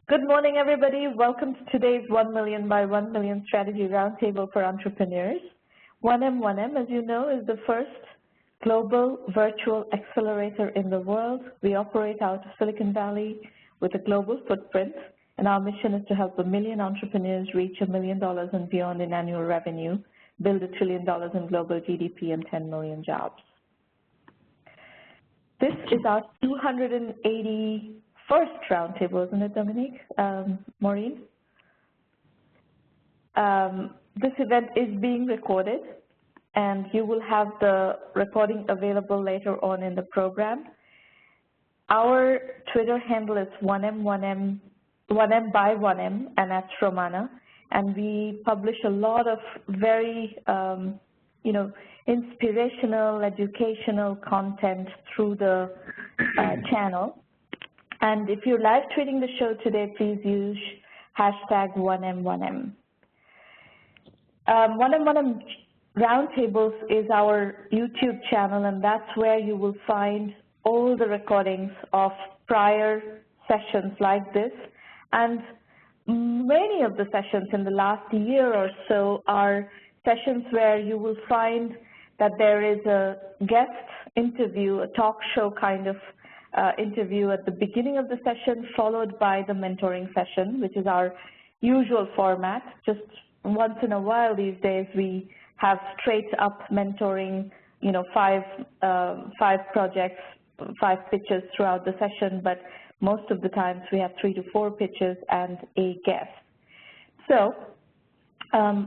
Good morning, everybody. Welcome to today's 1 Million by 1 Million Strategy Roundtable for Entrepreneurs. 1M1M, as you know, is the first global virtual accelerator in the world. We operate out of Silicon Valley with a global footprint, and our mission is to help 1 million entrepreneurs reach $1 million and beyond in annual revenue, build $1 trillion in global GDP, and 10 million jobs. This is our 281st roundtable, isn't it, Dominique? Maureen? This event is being recorded, and you will have the recording available later on in the program. Our Twitter handle is 1M by 1M, and that's Romana. And we publish a lot of very, inspirational, educational content through the channel. And if you're live tweeting the show today, please use hashtag 1M1M. 1M1M Roundtables is our YouTube channel, and that's where you will find all the recordings of prior sessions like this. And many of the sessions in the last year or so are sessions where you will find that there is a guest interview, a talk show kind of interview at the beginning of the session, followed by the mentoring session, which is our usual format. Just once in a while these days, we have straight up mentoring, five projects, 5 pitches throughout the session, but most of the times we have 3 to 4 pitches and a guest. So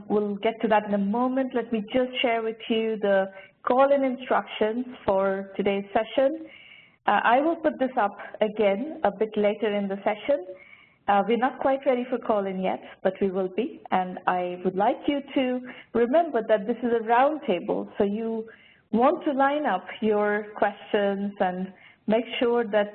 we'll get to that in a moment. Let me just share with you the call-in instructions for today's session. I will put this up again a bit later in the session. We're not quite ready for call-in yet, but we will be. And I would like you to remember that this is a roundtable, so you want to line up your questions and make sure that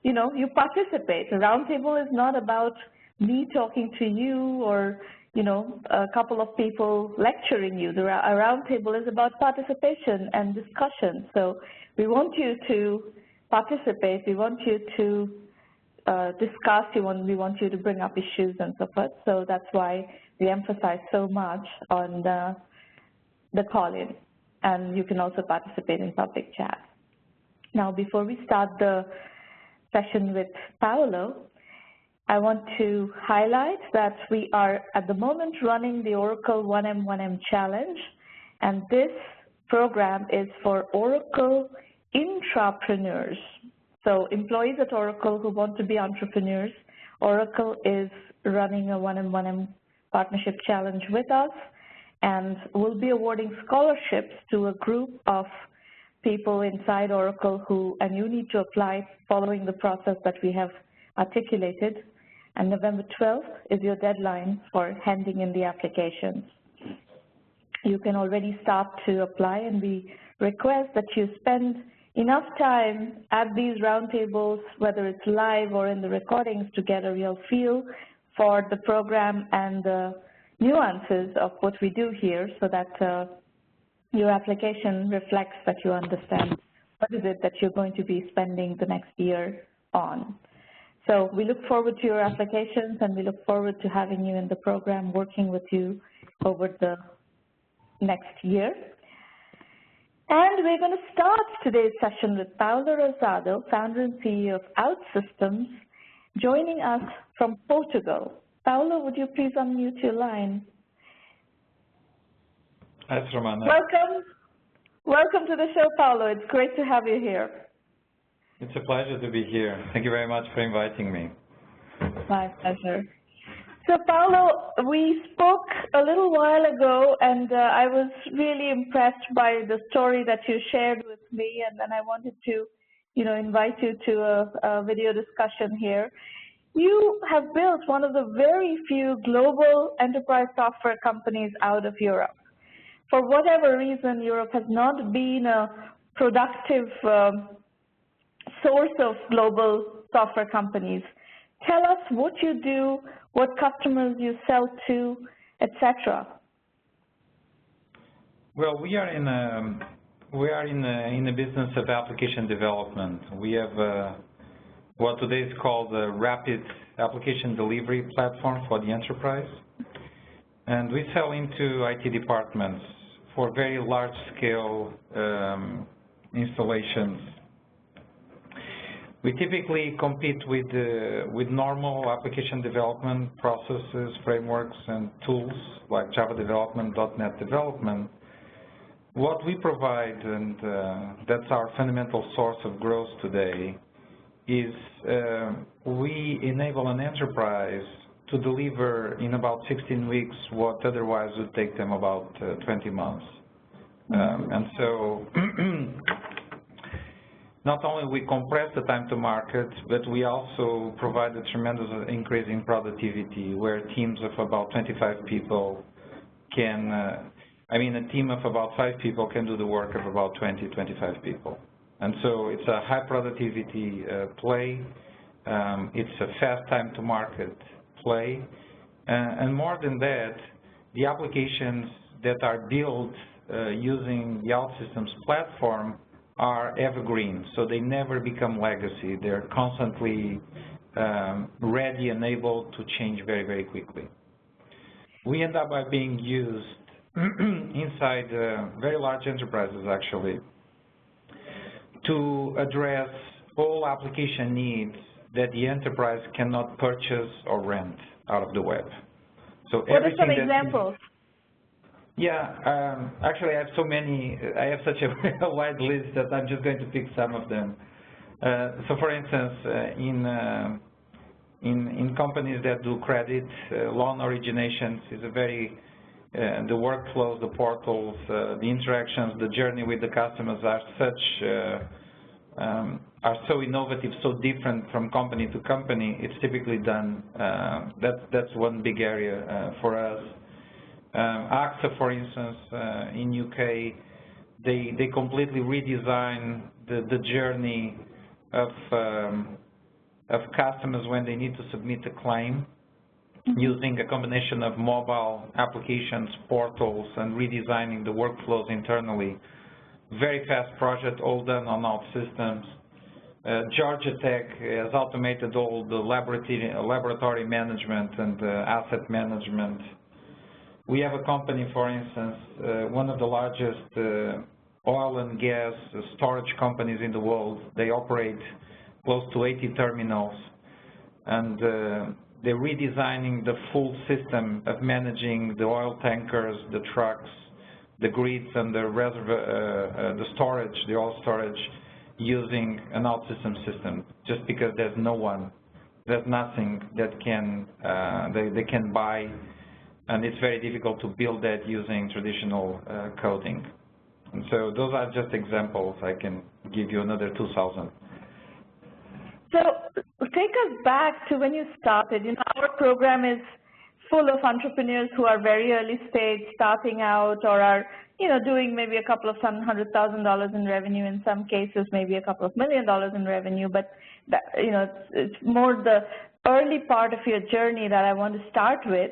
you participate. A roundtable is not about me talking to you or a couple of people lecturing you. A roundtable is about participation and discussion. So we want you to participate. We want you to discuss. We want you to bring up issues and so forth. So that's why we emphasize so much on the call-in. And you can also participate in public chat. Now, before we start the session with Paulo, I want to highlight that we are at the moment running the Oracle 1M1M Challenge, and this program is for Oracle intrapreneurs. So employees at Oracle who want to be entrepreneurs, Oracle is running a 1M1M partnership challenge with us, and we'll be awarding scholarships to a group of people inside Oracle and you need to apply following the process that we have articulated. And November 12th is your deadline for handing in the applications. You can already start to apply, and we request that you spend enough time at these roundtables, whether it's live or in the recordings, to get a real feel for the program and the nuances of what we do here, so that your application reflects that you understand what is it that you're going to be spending the next year on. So we look forward to your applications, and we look forward to having you in the program, working with you over the next year. And we're going to start today's session with Paulo Rosado, founder and CEO of OutSystems, joining us from Portugal. Paulo, would you please unmute your line? Hi, Romana. Welcome to the show, Paulo. It's great to have you here. It's a pleasure to be here. Thank you very much for inviting me. My pleasure. So, Paulo, we spoke a little while ago, and I was really impressed by the story that you shared with me, and then I wanted to, invite you to a video discussion here. You have built one of the very few global enterprise software companies out of Europe. For whatever reason, Europe has not been a productive source of global software companies. Tell us what you do, what customers you sell to, etc. Well, we are in the business of application development. We have what today is called the Rapid Application Delivery Platform for the enterprise. And we sell into IT departments for very large-scale installations. We typically compete with normal application development processes, frameworks, and tools like Java development, .NET development. What we provide, and that's our fundamental source of growth today, is we enable an enterprise to deliver in about 16 weeks what otherwise would take them about 20 months. And so not only we compress the time to market, but we also provide a tremendous increase in productivity where teams of about 25 people can, a team of about 5 people can do the work of about 20, 25 people. And so it's a high productivity play. It's a fast time to market play. And more than that, the applications that are built using the OutSystems platform are evergreen, so they never become legacy. They're constantly ready and able to change very, very quickly. We end up by being used inside very large enterprises, actually, to address all application needs that the enterprise cannot purchase or rent out of the web. So what are some examples? Yeah, actually I have so many, I have such a wide list that I'm just going to pick some of them. So for instance, in companies that do credit, loan originations is a very, the workflows, the portals, the interactions, the journey with the customers are so innovative, so different from company to company. It's typically done, that's one big area for us. AXA, for instance, in UK, they completely redesign the journey of customers when they need to submit a claim using a combination of mobile applications, portals, and redesigning the workflows internally. Very fast project, all done on OutSystems. Georgia Tech has automated all the laboratory management and asset management. We have a company, for instance, one of the largest oil and gas storage companies in the world. They operate close to 80 terminals, and they're redesigning the full system of managing the oil tankers, the trucks, the grids, and the reservoir, the storage, the oil storage, using an OutSystems system. Just because there's nothing that they can buy. And it's very difficult to build that using traditional coding. And so those are just examples. I can give you another 2,000. So take us back to when you started. Our program is full of entrepreneurs who are very early stage, starting out, or are doing maybe a couple of $100,000 in revenue in some cases, maybe a couple of $1 million in revenue. But that, it's more the early part of your journey that I want to start with.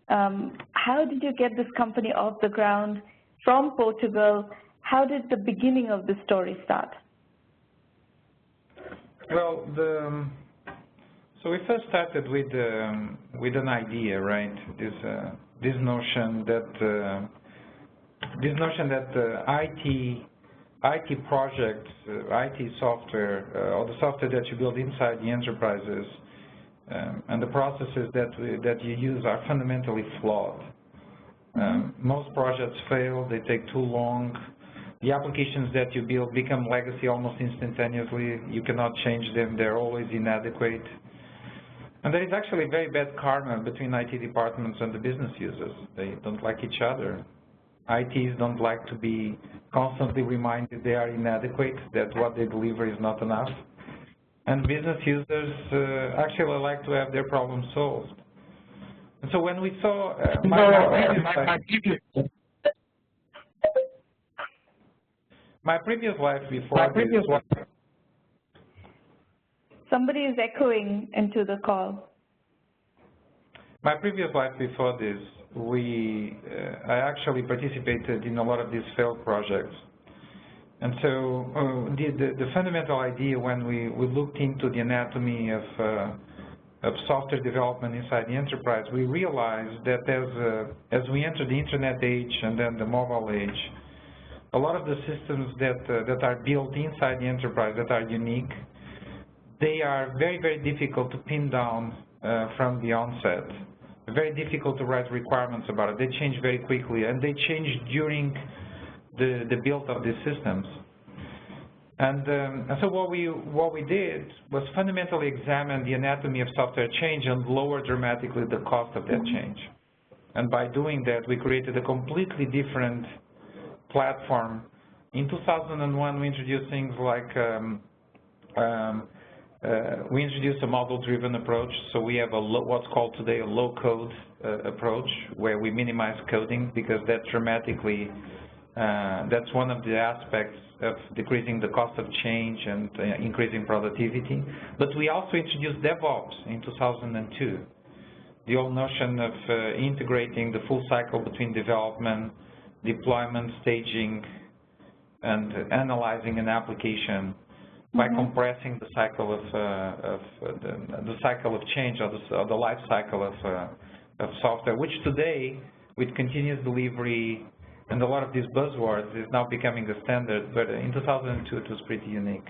How did you get this company off the ground from Portugal? How did the beginning of the story start? Well, so we first started with an idea, right? This notion that IT projects, IT software, or the software that you build inside the enterprises, and the processes that you use are fundamentally flawed. Most projects fail, they take too long. The applications that you build become legacy almost instantaneously. You cannot change them, they're always inadequate. And there is actually very bad karma between IT departments and the business users. They don't like each other. ITs don't like to be constantly reminded they are inadequate, that what they deliver is not enough. And business users actually like to have their problems solved. And so when we saw my previous life before this, somebody is echoing into the call. My previous life before this, I actually participated in a lot of these failed projects. And so the fundamental idea when we looked into the anatomy of software development inside the enterprise, we realized that as we enter the internet age and then the mobile age, a lot of the systems that are built inside the enterprise that are unique, they are very, very difficult to pin down from the onset. Very difficult to write requirements about it. They change very quickly, and they change during the build of these systems. And so what we did was fundamentally examine the anatomy of software change and lower dramatically the cost of that change. And by doing that, we created a completely different platform. In 2001, we introduced things like we introduced a model-driven approach. So we have what's called today a low-code approach, where we minimize coding, because that dramatically that's one of the aspects of decreasing the cost of change and increasing productivity. But we also introduced DevOps in 2002. The whole notion of integrating the full cycle between development, deployment, staging, and analyzing an application by compressing the cycle of the cycle of change, or the life cycle of software, which today, with continuous delivery and a lot of these buzzwords, is now becoming the standard. But in 2002, it was pretty unique.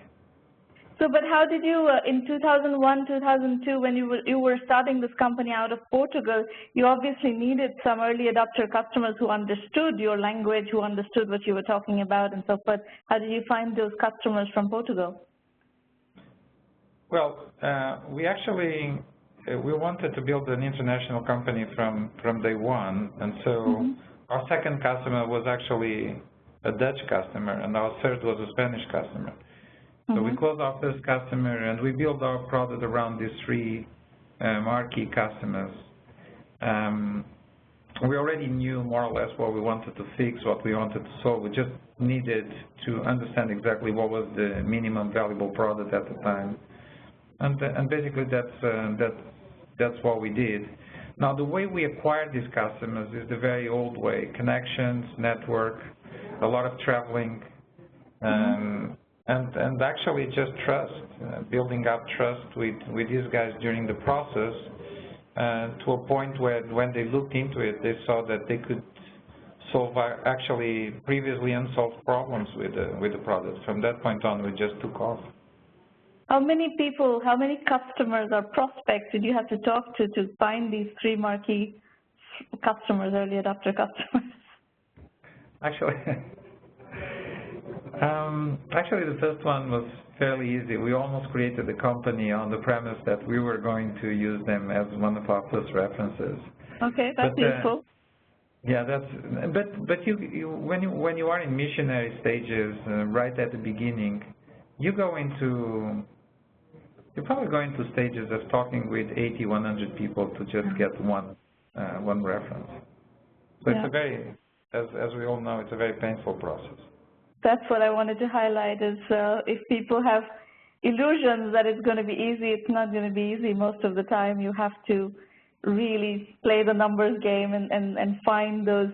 So, but how did you, in 2001, 2002, when you were starting this company out of Portugal, you obviously needed some early adopter customers who understood your language, who understood what you were talking about, and so forth. How did you find those customers from Portugal? Well, we actually we wanted to build an international company from day one, and so our second customer was actually a Dutch customer, and our third was a Spanish customer. So we closed our first customer, and we built our product around these three marquee customers. We already knew more or less what we wanted to fix, what we wanted to solve. We just needed to understand exactly what was the minimum valuable product at the time. And basically that's what we did. Now, the way we acquired these customers is the very old way: connections, network, a lot of traveling, and actually just trust, building up trust with these guys during the process, to a point where when they looked into it, they saw that they could solve actually previously unsolved problems with the product. From that point on, we just took off. How many people, how many customers or prospects did you have to talk to find these three marquee customers, early adopter customers? Actually, the first one was fairly easy. We almost created the company on the premise that we were going to use them as one of our first references. Okay, that's useful. Yeah, but when you are in missionary stages, right at the beginning, you're probably going to stages of talking with 80, 100 people to just get one reference. So it's a very, as we all know, it's a very painful process. That's what I wanted to highlight is if people have illusions that it's going to be easy, it's not going to be easy most of the time. You have to really play the numbers game and find those,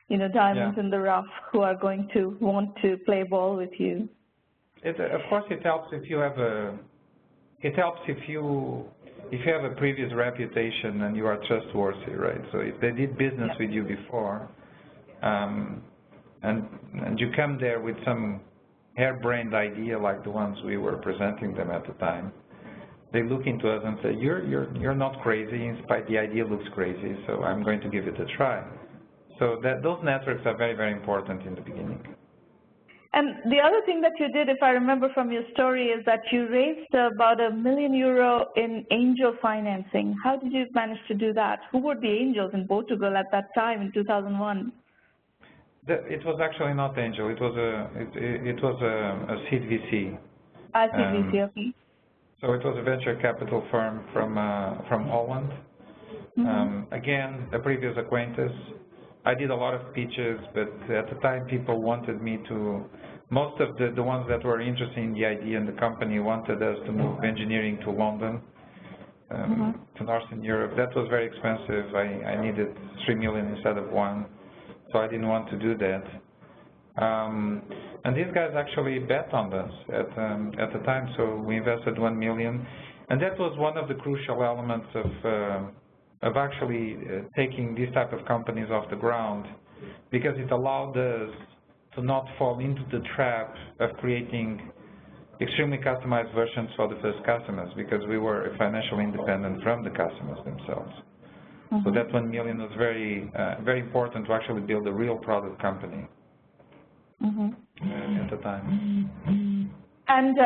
diamonds in the rough who are going to want to play ball with you. Of course, it helps if you have a previous reputation and you are trustworthy, right? So if they did business with you before, and you come there with some harebrained idea like the ones we were presenting them at the time, they look into us and say, you're not crazy, in spite the idea looks crazy, so I'm going to give it a try. So those networks are very, very important in the beginning. And the other thing that you did, if I remember from your story, is that you raised about €1 million in angel financing. How did you manage to do that? Who were the angels in Portugal at that time in 2001? It was actually not angel. It was a seed VC. A seed VC, okay. So it was a venture capital firm from Holland. Again, a previous acquaintance. I did a lot of pitches, but at the time people wanted me to, most of the ones that were interested in the idea and the company wanted us to move engineering to London, to Northern Europe. That was very expensive. I needed 3 million instead of 1, so I didn't want to do that. And these guys actually bet on this at the time, so we invested $1 million. And that was one of the crucial elements of actually taking these type of companies off the ground, because it allowed us to not fall into the trap of creating extremely customized versions for the first customers, because we were financially independent from the customers themselves. So that $1 million was very, very important to actually build a real product company at the time. And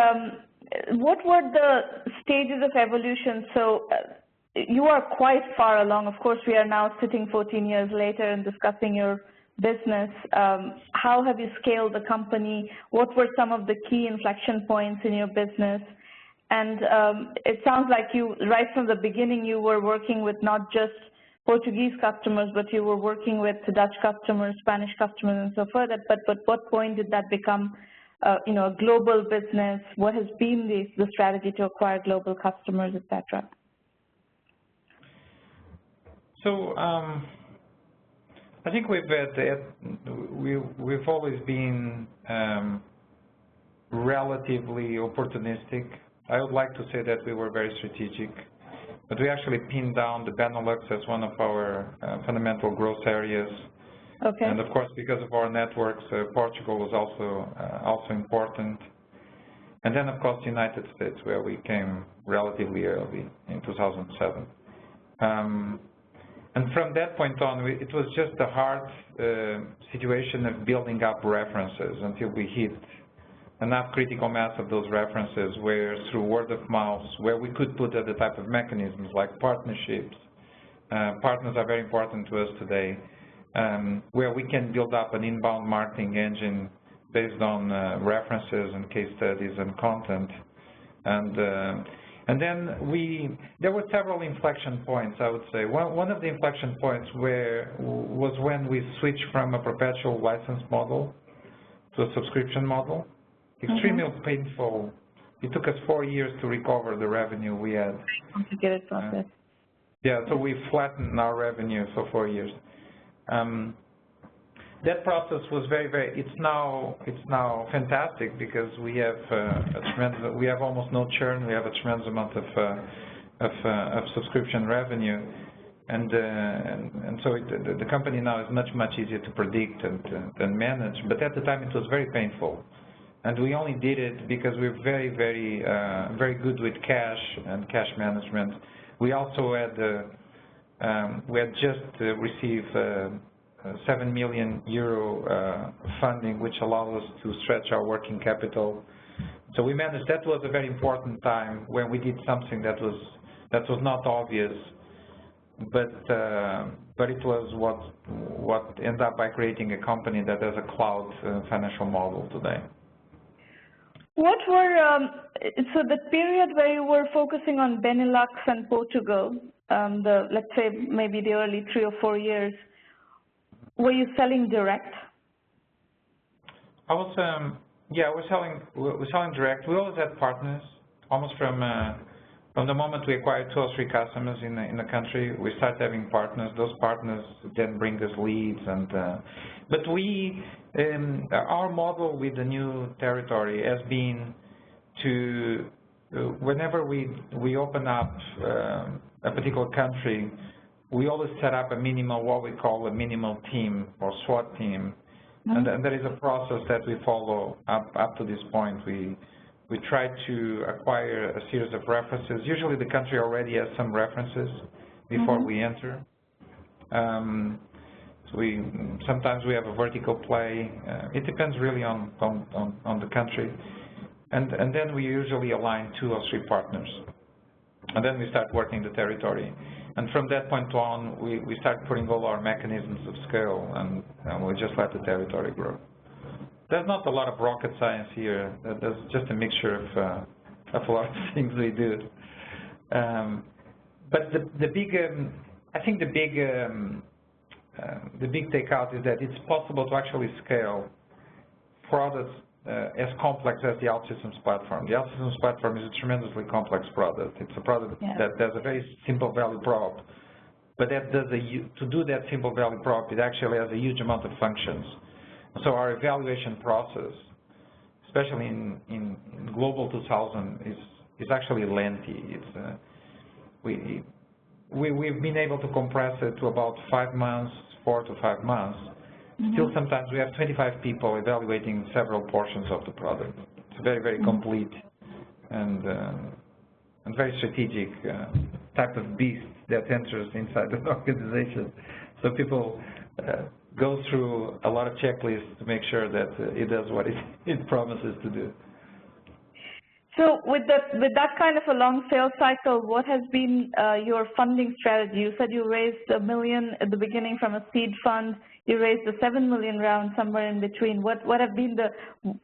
what were the stages of evolution? So you are quite far along. Of course, we are now sitting 14 years later and discussing your business. How have you scaled the company? What were some of the key inflection points in your business? And it sounds like you, right from the beginning, you were working with not just Portuguese customers, but you were working with Dutch customers, Spanish customers, and so forth. But at what point did that become, a global business? What has been the strategy to acquire global customers, et cetera? So I think we've always been relatively opportunistic. I would like to say that we were very strategic, but we actually pinned down the Benelux as one of our fundamental growth areas. Okay. And of course, because of our networks, Portugal was also important. And then, of course, the United States, where we came relatively early in 2007. And from that point on, it was just a hard situation of building up references until we hit enough critical mass of those references where, through word of mouth, where we could put other type of mechanisms like partnerships. Partners are very important to us today, where we can build up an inbound marketing engine based on references and case studies and content. And then there were several inflection points, I would say. One of the inflection points was when we switched from a perpetual license model to a subscription model. Extremely painful. It took us 4 years to recover the revenue we had. Complicated process. Yeah, so we flattened our revenue for 4 years. That process was it's now fantastic, because we have almost no churn. We have a tremendous amount of subscription revenue, and so the company now is much easier to predict and manage. But at the time, it was very painful, and we only did it because we're very good with cash and cash management. We also had just received 7 million euro funding, which allowed us to stretch our working capital. So we managed. That was a very important time when we did something that was not obvious, but it was what ended up by creating a company that has a cloud financial model today. What were so the period where you were focusing on Benelux and Portugal, let's say maybe the early 3 or 4 years? Were you selling direct? I was, we're selling direct. We always had partners. Almost from the moment we acquired 2 or 3 customers in the country, we started having partners. Those partners then bring us leads, but our model with the new territory has been to, whenever we open up a particular country, we always set up what we call a minimal team or SWAT team, and there is a process that we follow up to this point. We try to acquire a series of references. Usually, the country already has some references before we enter. So sometimes we have a vertical play. It depends really on the country, and then we usually align 2 or 3 partners, and then we start working the territory. And from that point on, we start putting all our mechanisms of scale, and we just let the territory grow. There's not a lot of rocket science here. There's just a mixture of a lot of things we do. But the big takeout is that it's possible to actually scale products as complex as the OutSystems platform. The OutSystems platform is a tremendously complex product. It's a product that has a very simple value prop, but to do that simple value prop, it actually has a huge amount of functions. So our evaluation process, especially in Global 2000, is actually lengthy. It's we've been able to compress it to about 5 months, 4 to 5 months. Still, sometimes we have 25 people evaluating several portions of the product. It's very, very complete and very strategic type of beast that enters inside an organization. So people go through a lot of checklists to make sure that it does what it promises to do. So with that kind of a long sales cycle, what has been your funding strategy? You said you raised $1 million at the beginning from a seed fund. You raised a $7 million round somewhere in between. What have been the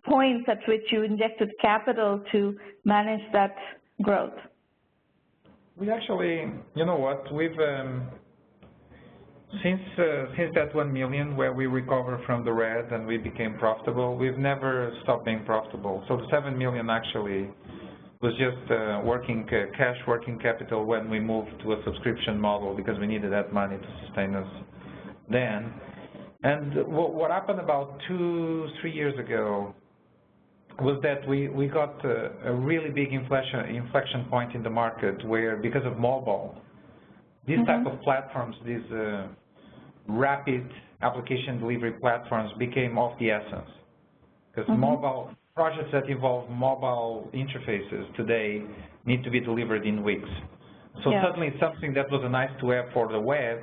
points at which you injected capital to manage that growth? We actually, you know what, we've since that 1 million where we recovered from the red and we became profitable, we've never stopped being profitable. So the 7 million actually was just cash working capital when we moved to a subscription model because we needed that money to sustain us then. And what happened about 2-3 years ago was that we got a really big inflection point in the market where, because of mobile, these type of platforms, these rapid application delivery platforms became of the essence. Because mobile projects that involve mobile interfaces today need to be delivered in weeks. So suddenly something that was a nice to have for the web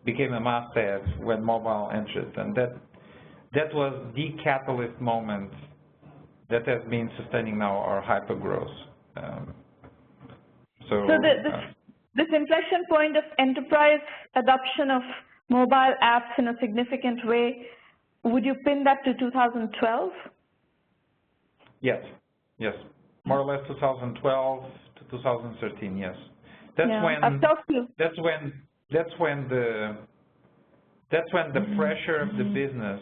became a must-have when mobile entered. And that was the catalyst moment that has been sustaining now our hyper-growth. So this inflection point of enterprise adoption of mobile apps in a significant way, would you pin that to 2012? Yes, more or less 2012 to 2013. Yes, that's when the pressure of the business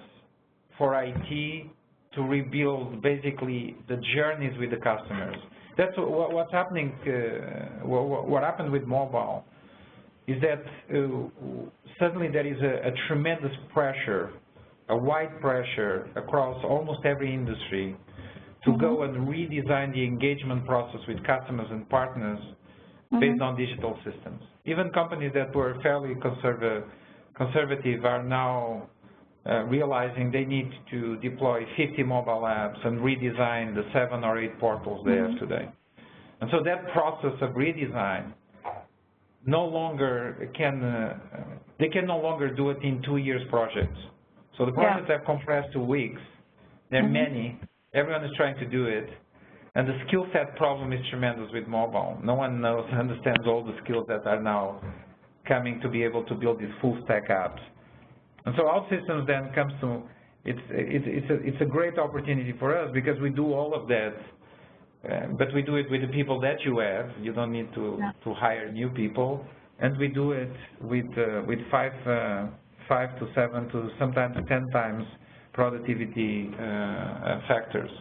for IT to rebuild basically the journeys with the customers. That's what's happening. What happened with mobile is that suddenly there is a tremendous pressure, a wide pressure across almost every industry to go and redesign the engagement process with customers and partners based on digital systems. Even companies that were fairly conservative are now realizing they need to deploy 50 mobile apps and redesign the 7 or 8 portals they have today. And so that process of redesign no longer they can no longer do it in 2 years projects. So the projects are compressed to weeks. There are many. Everyone is trying to do it. And the skill set problem is tremendous with mobile. No one understands all the skills that are now coming to be able to build these full stack apps. And so OutSystems then comes to, it's a great opportunity for us because we do all of that, but we do it with the people that you have. You don't need to hire new people. And we do it with 5 to 7 to sometimes 10 times productivity factors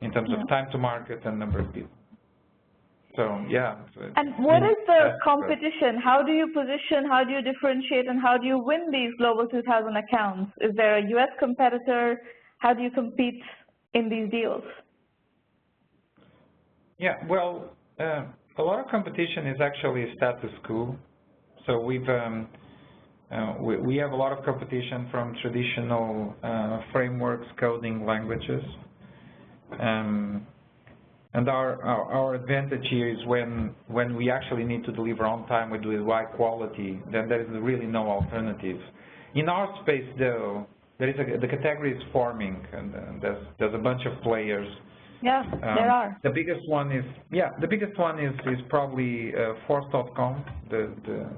in terms of time to market and number of people. So, yeah. And what is the competition? How do you position, how do you differentiate, and how do you win these Global 2000 accounts? Is there a U.S. competitor? How do you compete in these deals? Yeah, well, a lot of competition is actually status quo. So we have a lot of competition from traditional frameworks, coding languages. And our advantage here is when we actually need to deliver on time, we do it high quality, then there is really no alternative. In our space, though, the category is forming, and there's a bunch of players. Yeah, there are. The biggest one is probably Force.com, the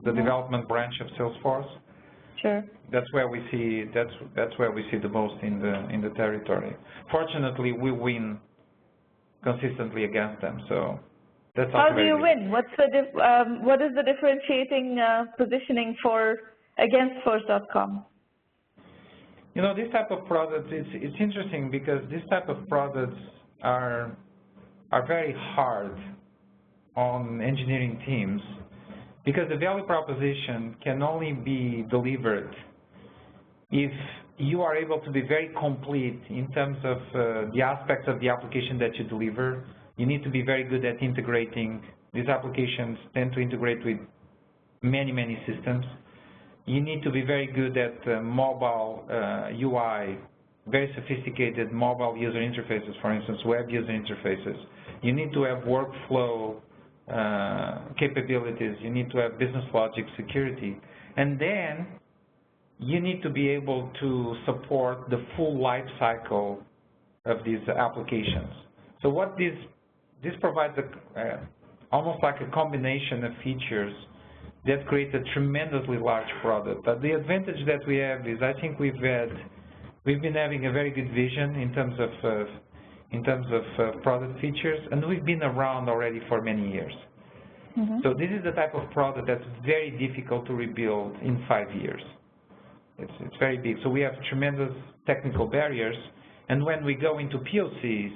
development branch of Salesforce. Sure. That's where we see the most in the territory. Fortunately, we win consistently against them, so that's how do you win? What is the differentiating positioning against Force.com? You know, this type of products, it's interesting because this type of products are very hard on engineering teams because the value proposition can only be delivered if you are able to be very complete in terms of the aspects of the application that you deliver. You need to be very good at integrating. These applications tend to integrate with many, many systems. You need to be very good at mobile UI, very sophisticated mobile user interfaces, for instance, web user interfaces. You need to have workflow capabilities. You need to have business logic security. And then you need to be able to support the full life cycle of these applications. So what this provides almost like a combination of features that create a tremendously large product. But the advantage that we have is I think we've been having a very good vision in terms of product features, and we've been around already for many years. Mm-hmm. So this is the type of product that's very difficult to rebuild in 5 years. It's very big. So we have tremendous technical barriers, and when we go into POCs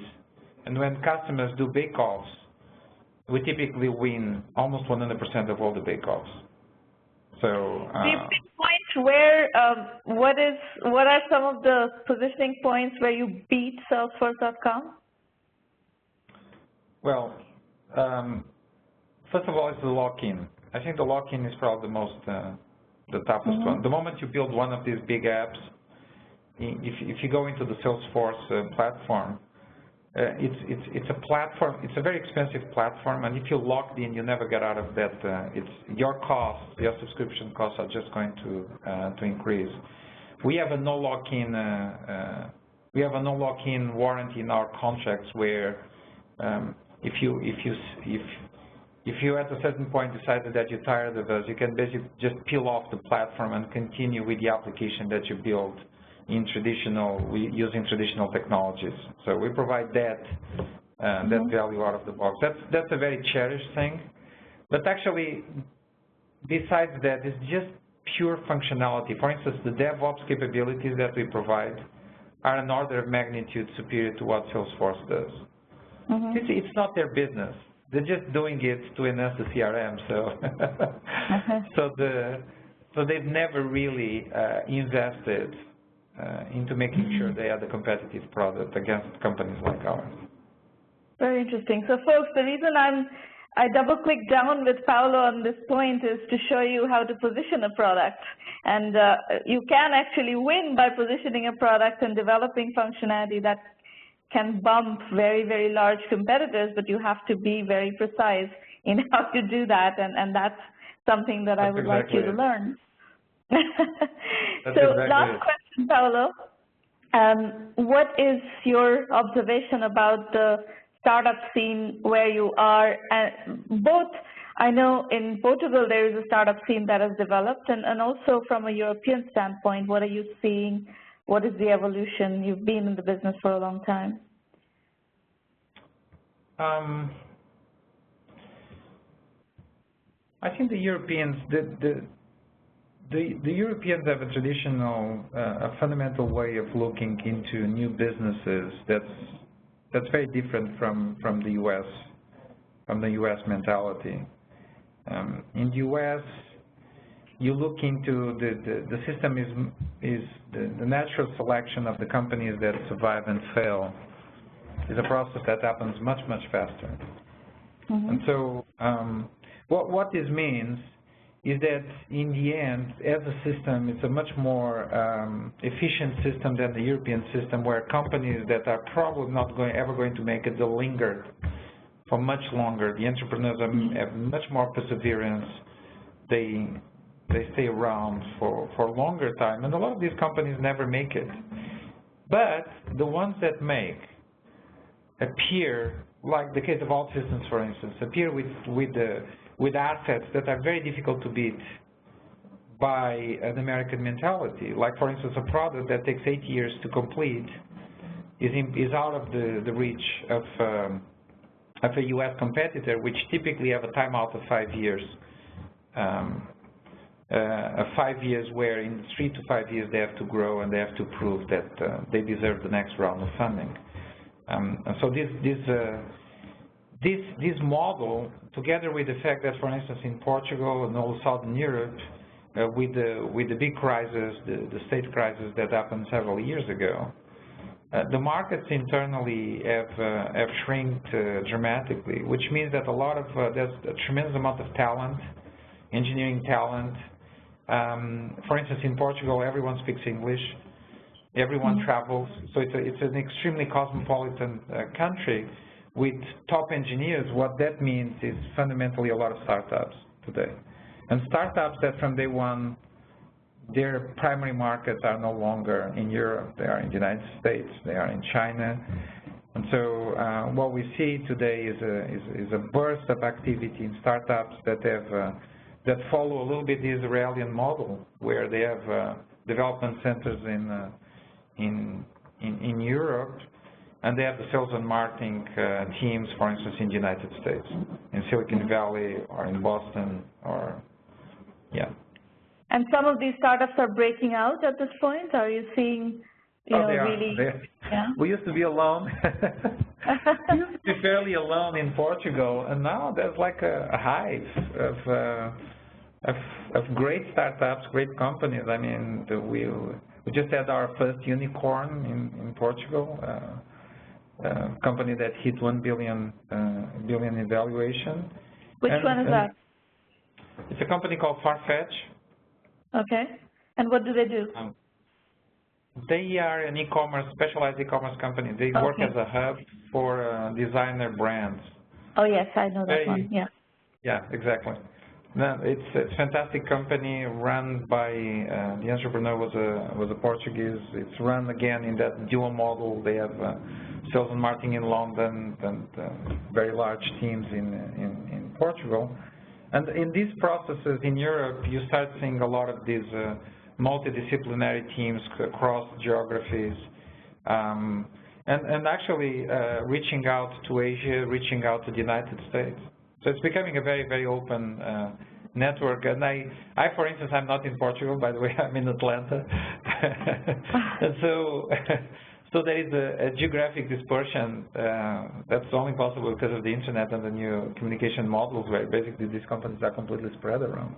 and when customers do bake-offs, we typically win almost 100% of all the bake-offs. So do you pinpoint where, what are some of the positioning points where you beat Salesforce.com? Well, first of all, it's the lock-in. I think the lock-in is probably the toughest mm-hmm. one. The moment you build one of these big apps, if you go into the Salesforce platform, it's a platform. It's a very expensive platform, and if you're locked in, you never get out of that. It's your costs, your subscription costs are just going to increase. We have a no lock-in. We have a no lock-in warranty in our contracts where if you at a certain point decided that you're tired of us, you can basically just peel off the platform and continue with the application that you built in using traditional technologies. So we provide that value out of the box. That's a very cherished thing. But actually, besides that, it's just pure functionality. For instance, the DevOps capabilities that we provide are an order of magnitude superior to what Salesforce does. Mm-hmm. It's not their business. They're just doing it to enhance the CRM. So, so they've never really invested into making sure they are the competitive product against companies like ours. Very interesting. So, folks, the reason I double-clicked down with Paulo on this point is to show you how to position a product. And you can actually win by positioning a product and developing functionality that can bump very, very large competitors, but you have to be very precise in how to do that, and that's something that I would like you to learn. So last question, Paulo. What is your observation about the startup scene where you are? Both, I know in Portugal there is a startup scene that has developed, and also from a European standpoint, what are you seeing? What is the evolution? You've been in the business for a long time. I think the Europeans, the Europeans have a traditional, a fundamental way of looking into new businesses that's very different from the U.S. mentality. In the U.S., you look into the system is the natural selection of the companies that survive and fail is a process that happens much, much faster. Mm-hmm. And so what this means is that in the end, as a system, it's a much more efficient system than the European system, where companies that are probably not ever going to make it, they'll linger for much longer. The entrepreneurs have much more perseverance. They stay around for a longer time, and a lot of these companies never make it. But the ones that make appear, like the case of OutSystems, for instance, appear with assets that are very difficult to beat by an American mentality. Like, for instance, a product that takes 8 years to complete is out of the reach of a U.S. competitor, which typically have a timeout of 5 years. 5 years where in 3 to 5 years they have to grow and they have to prove that they deserve the next round of funding. And so this model, together with the fact that, for instance, in Portugal and all Southern Europe, with the big crisis, the state crisis that happened several years ago, the markets internally have shrinked dramatically, which means that there's a tremendous amount of talent, engineering talent. For instance, in Portugal, everyone speaks English, everyone travels, so it's an extremely cosmopolitan country with top engineers. What that means is fundamentally a lot of startups today. And startups that from day one, their primary markets are no longer in Europe, they are in the United States, they are in China. And so what we see today is a burst of activity in startups that have that follow a little bit the Israeli model, where they have development centers in Europe, and they have the sales and marketing teams, for instance, in the United States, in Silicon Valley or in Boston, or And some of these startups are breaking out at this point. Are you seeing, really? We used to be alone. We used to be fairly alone in Portugal, and now there's like a hive of great startups, great companies. I mean, we just had our first unicorn in Portugal, a company that hit 1 billion in valuation. Which one is that? It's a company called Farfetch. Okay. And what do they do? They are an specialized e-commerce company. They work as a hub for designer brands. Oh, yes, I know that one, yeah. Yeah, exactly. No, it's a fantastic company run by, the entrepreneur was a Portuguese. It's run again in that dual model. They have sales and marketing in London and very large teams in Portugal. And in these processes in Europe, you start seeing a lot of these multidisciplinary teams across geographies, and actually reaching out to Asia, reaching out to the United States. So it's becoming a very, very open network. And I, for instance, I'm not in Portugal, by the way, I'm in Atlanta. And so there is a geographic dispersion that's only possible because of the internet and the new communication models, where basically these companies are completely spread around.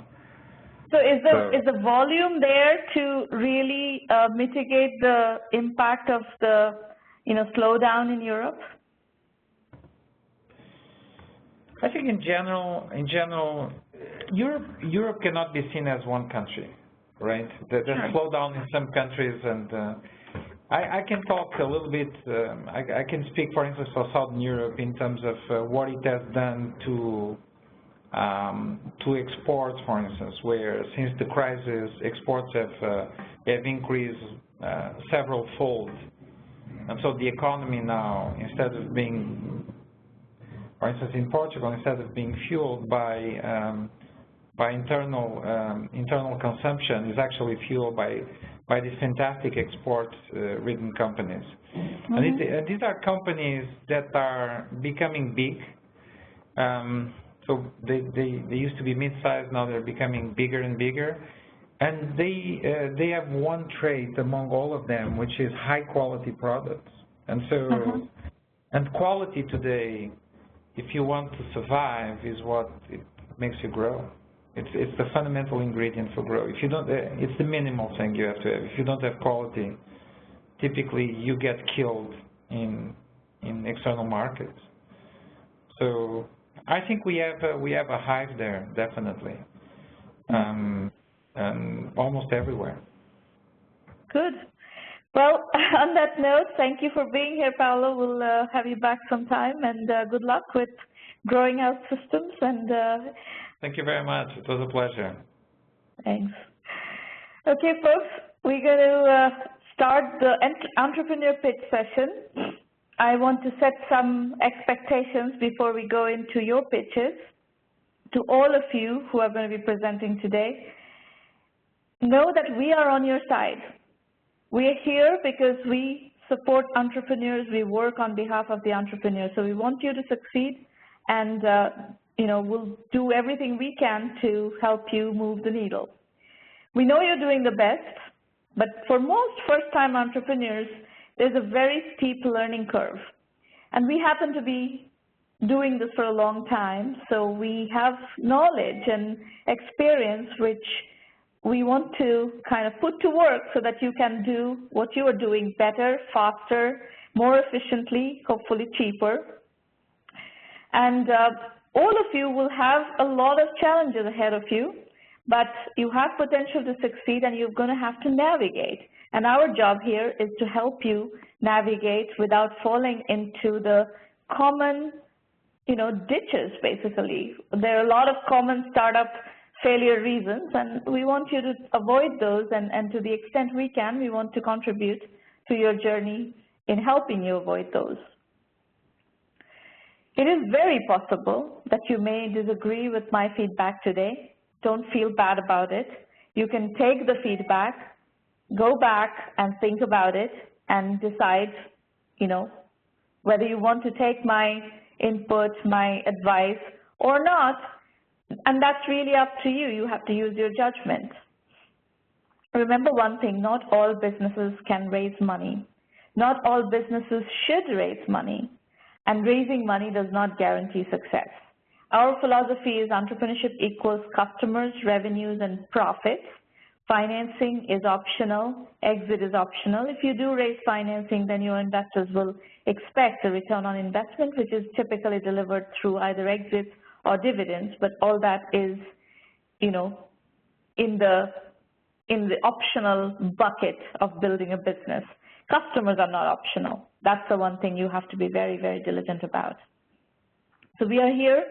So is the volume there to really mitigate the impact of the slowdown in Europe? I think in general, Europe cannot be seen as one country, right? There's slowdown in some countries, and I can talk a little bit. I can speak, for instance, for Southern Europe in terms of what it has done to exports, for instance, where since the crisis, exports have increased several-fold, and so the economy now, instead of being, for instance, in Portugal, instead of being fueled by internal consumption, is actually fueled by these fantastic export-ridden companies. And these are companies that are becoming big. So they used to be mid-sized, now they're becoming bigger and bigger. And they have one trait among all of them, which is high-quality products. And so, and quality today, if you want to survive, is what it makes you grow. It's the fundamental ingredient for growth. If you don't, it's the minimal thing you have to have. If you don't have quality, typically you get killed in external markets. So I think we have a hive there, definitely, and almost everywhere. Good. Well, on that note, thank you for being here, Paulo. We'll have you back sometime, and good luck with growing OutSystems. And thank you very much. It was a pleasure. Thanks. Okay, folks, we're going to start the entrepreneur pitch session. I want to set some expectations before we go into your pitches. To all of you who are going to be presenting today, know that we are on your side. We are here because we support entrepreneurs. We work on behalf of the entrepreneurs. So we want you to succeed, and we'll do everything we can to help you move the needle. We know you're doing the best, but for most first-time entrepreneurs, there's a very steep learning curve. And we happen to be doing this for a long time, so we have knowledge and experience which we want to kind of put to work so that you can do what you are doing better, faster, more efficiently, hopefully cheaper. And all of you will have a lot of challenges ahead of you, but you have potential to succeed and you're going to have to navigate. And our job here is to help you navigate without falling into the common, ditches, basically. There are a lot of common startup failure reasons, and we want you to avoid those, and to the extent we can, we want to contribute to your journey in helping you avoid those. It is very possible that you may disagree with my feedback today. Don't feel bad about it. You can take the feedback, go back and think about it, and decide, whether you want to take my input, my advice, or not. And that's really up to you. You have to use your judgment. Remember one thing, not all businesses can raise money. Not all businesses should raise money. And raising money does not guarantee success. Our philosophy is entrepreneurship equals customers, revenues, and profits. Financing is optional. Exit is optional. If you do raise financing, then your investors will expect a return on investment, which is typically delivered through either exits or dividends, but all that is, in the optional bucket of building a business. Customers are not optional. That's the one thing you have to be very, very diligent about. So we are here.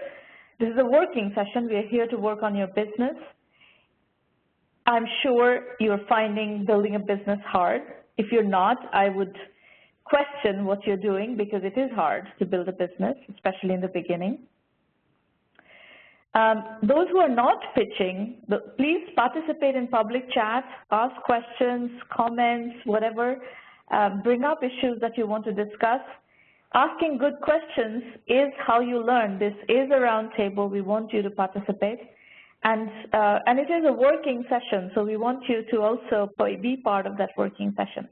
This is a working session. We are here to work on your business. I'm sure you're finding building a business hard. If you're not, I would question what you're doing, because it is hard to build a business, especially in the beginning. Those who are not pitching, please participate in public chat, ask questions, comments, whatever. Bring up issues that you want to discuss. Asking good questions is how you learn. This is a roundtable. We want you to participate. And it is a working session, so we want you to also be part of that working session.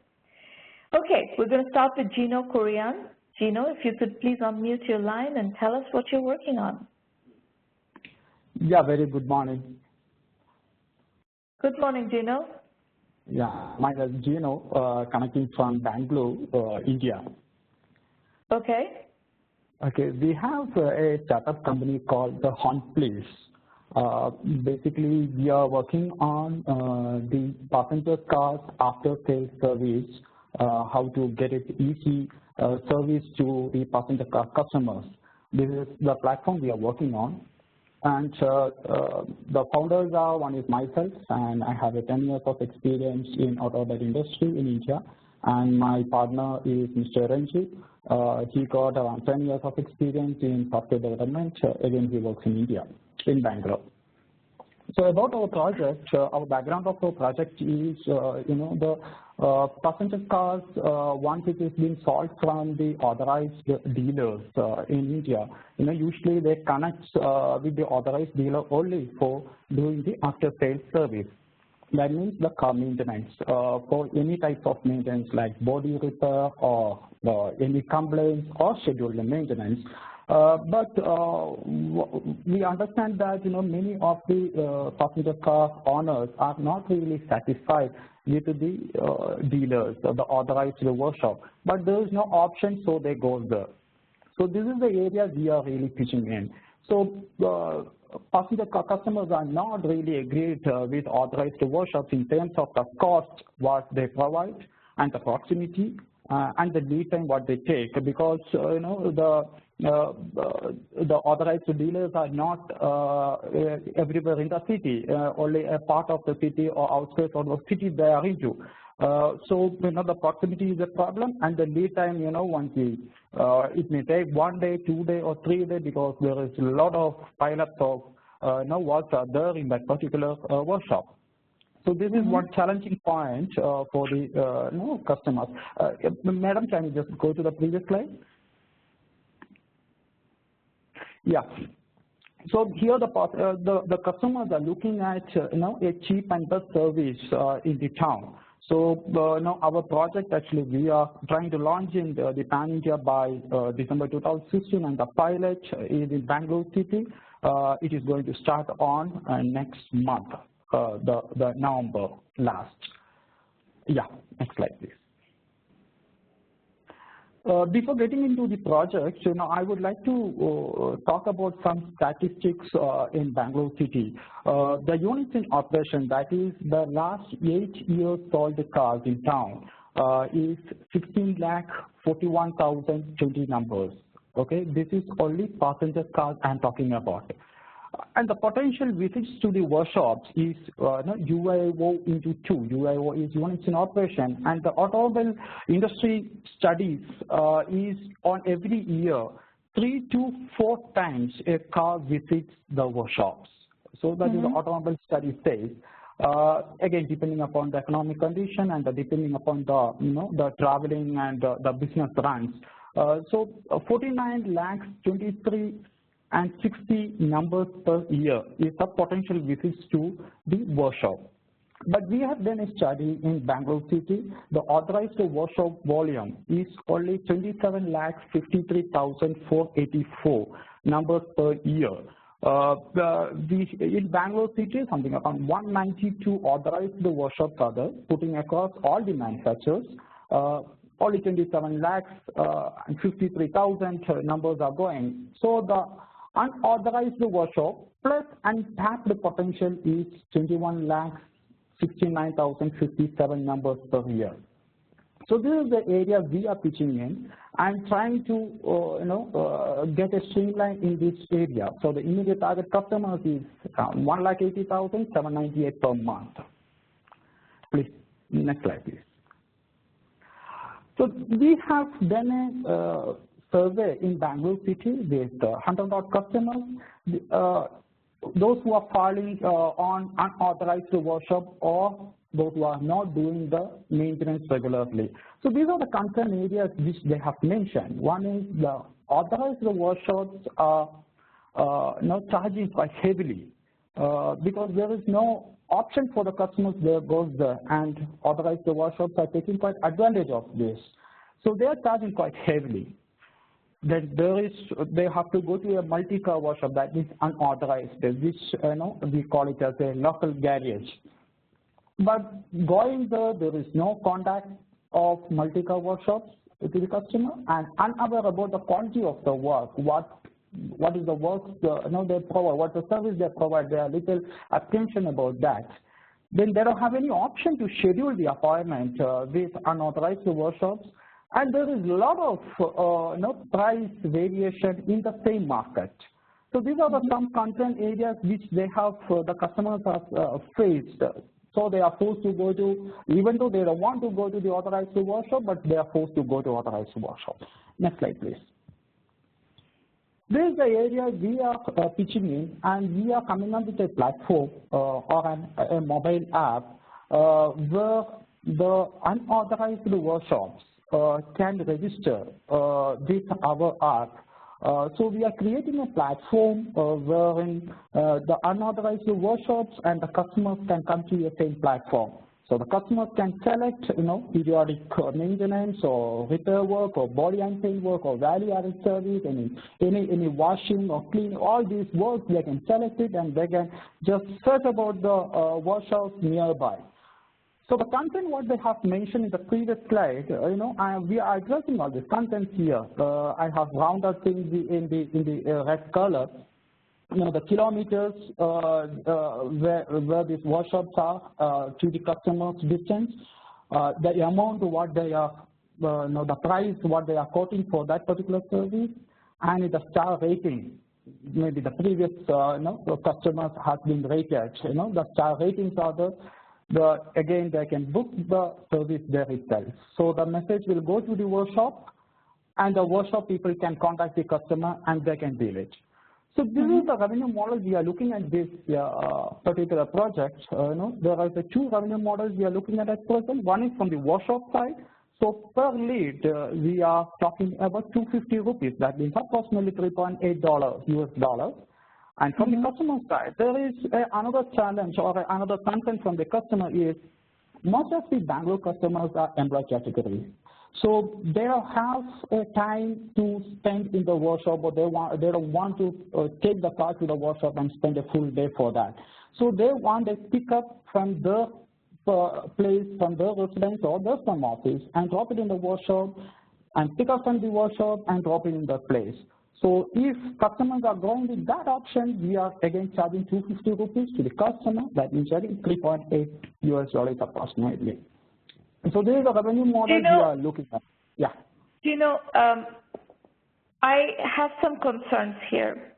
Okay, we're going to start with Gino Korean. Gino, if you could please unmute your line and tell us what you're working on. Yeah, very good morning. Good morning, Gino. Yeah, my name is Gino, connecting from Bangalore, India. Okay. Okay, we have a startup company called the Hunt Place. Basically, we are working on the passenger cars after sales service, how to get it easy service to the passenger car customers. This is the platform we are working on. And the founders are, one is myself, and I have 10 years of experience in automobile industry in India. And my partner is Mr. Ranjit. He got around 10 years of experience in software development. Again, he works in India, in Bangalore. So about our project, our background of our project is, the passenger cars, once it is being sold from the authorized dealers in India, usually they connect with the authorized dealer only for doing the after-sales service. That means the car maintenance for any type of maintenance like body repair or any complaints or scheduled maintenance. But we understand that many of the passenger car owners are not really satisfied with the dealers or the authorized workshop, but there is no option, so they go there. So this is the area we are really pitching in. So passenger car customers are not really agreed with authorized workshops in terms of the cost what they provide and the proximity and the lead time what they take, because the authorized dealers are not everywhere in the city, only a part of the city or outskirts of the city they are into. So the proximity is a problem, and the lead time, once it may take 1 day, 2 days, or 3 days, because there is a lot of pileups of work there in that particular workshop. So this is one challenging point for the customers. Madam, can you just go to the previous slide? Yeah. So here the customers are looking at a cheap and best service in the town. So our project, actually we are trying to launch in the Pan India by December 2016, and the pilot is in Bangalore city. It is going to start on next month. the November last. Yeah, next slide, please. Before getting into the project, I would like to talk about some statistics in Bangalore City. The units in operation, that is the last 8 years sold cars in town, is 16,41,020 numbers. Okay, this is only passenger cars I'm talking about. And the potential visits to the workshops is UIO into 2. UIO is units in operation, and the automobile industry studies is on every year 3 to 4 times a car visits the workshops. So that is the automobile study says. Again, depending upon the economic condition and depending upon the the traveling and the business runs. So 49 lakhs 23 and 60 numbers per year is the potential visits to the workshop. But we have done a study in Bangalore City. The authorized workshop volume is only 27 lakhs 53,484 numbers per year. In Bangalore City, something around 192 authorized workshops are there, putting across all the manufacturers. Only 27 lakhs and 53,000 numbers are going. So the unauthorized workshop plus untapped potential is 21 lakhs 69,057 numbers per year. So this is the area we are pitching in and trying to get a streamline in this area. So the immediate target customers is 1,80,798 per month. Please, next slide, please. So we have done a survey in Bangalore City with 100 customers, those who are filing on unauthorized workshop or those who are not doing the maintenance regularly. So these are the concern areas which they have mentioned. One is the authorized workshops are not charging quite heavily because there is no option for the customers there goes there, and authorized workshops are taking quite advantage of this. So they are charging quite heavily. Then they have to go to a multi-car workshop that is unauthorized, which we call it as a local garage. But going there is no contact of multi-car workshops to the customer, and unaware about the quality of the work, what is the work they provide, what the service they provide. They are little attention about that. Then they don't have any option to schedule the appointment with unauthorized workshops. And there is a lot of price variation in the same market. So these are some concern areas which they have, the customers have faced. So they are forced to go to, even though they don't want to go to the authorized workshop, but they are forced to go to authorized workshop. Next slide, please. This is the area we are pitching in, and we are coming up with a platform or a mobile app where the unauthorized workshops can register with our app. So we are creating a platform wherein the unauthorized workshops and the customers can come to the same platform. So the customers can select, periodic maintenance or repair work or body and paint work or value-added service, any washing or cleaning, all these works, they can select it and they can just search about the workshops nearby. So the content what they have mentioned in the previous slide, we are addressing all this content here. I have rounded things in the red color. The kilometers where these workshops are to the customer's distance, the amount what they are, the price what they are quoting for that particular service, and the star rating. Maybe the previous customers have been rated. The star ratings are there. Again, they can book the service there itself. So the message will go to the workshop, and the workshop people can contact the customer and they can deal it. So this is the revenue model we are looking at this particular project. There are the 2 revenue models we are looking at present. One is from the workshop side. So per lead, we are talking about 250 rupees. That means approximately $3.8 US dollars. And from the customer side, there is another challenge or another concern from the customer is most of the Bangalore customers are employee category. So they don't have time to spend in the workshop, or they don't want to take the car to the workshop and spend a full day for that. So they want a pickup from the place, from the residence or the some office, and drop it in the workshop, and pick up from the workshop and drop it in the place. So if customers are going with that option, we are again charging 250 rupees to the customer. That means $3.8 approximately. So this is the revenue model we are looking at. Yeah. I have some concerns here.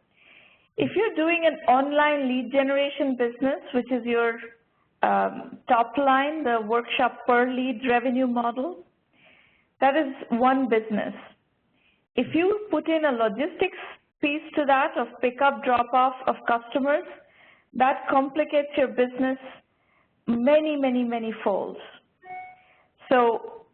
If you're doing an online lead generation business, which is your top line, the workshop per lead revenue model, that is one business. If you put in a logistics piece to that of pickup, drop-off of customers, that complicates your business many, many, many folds. So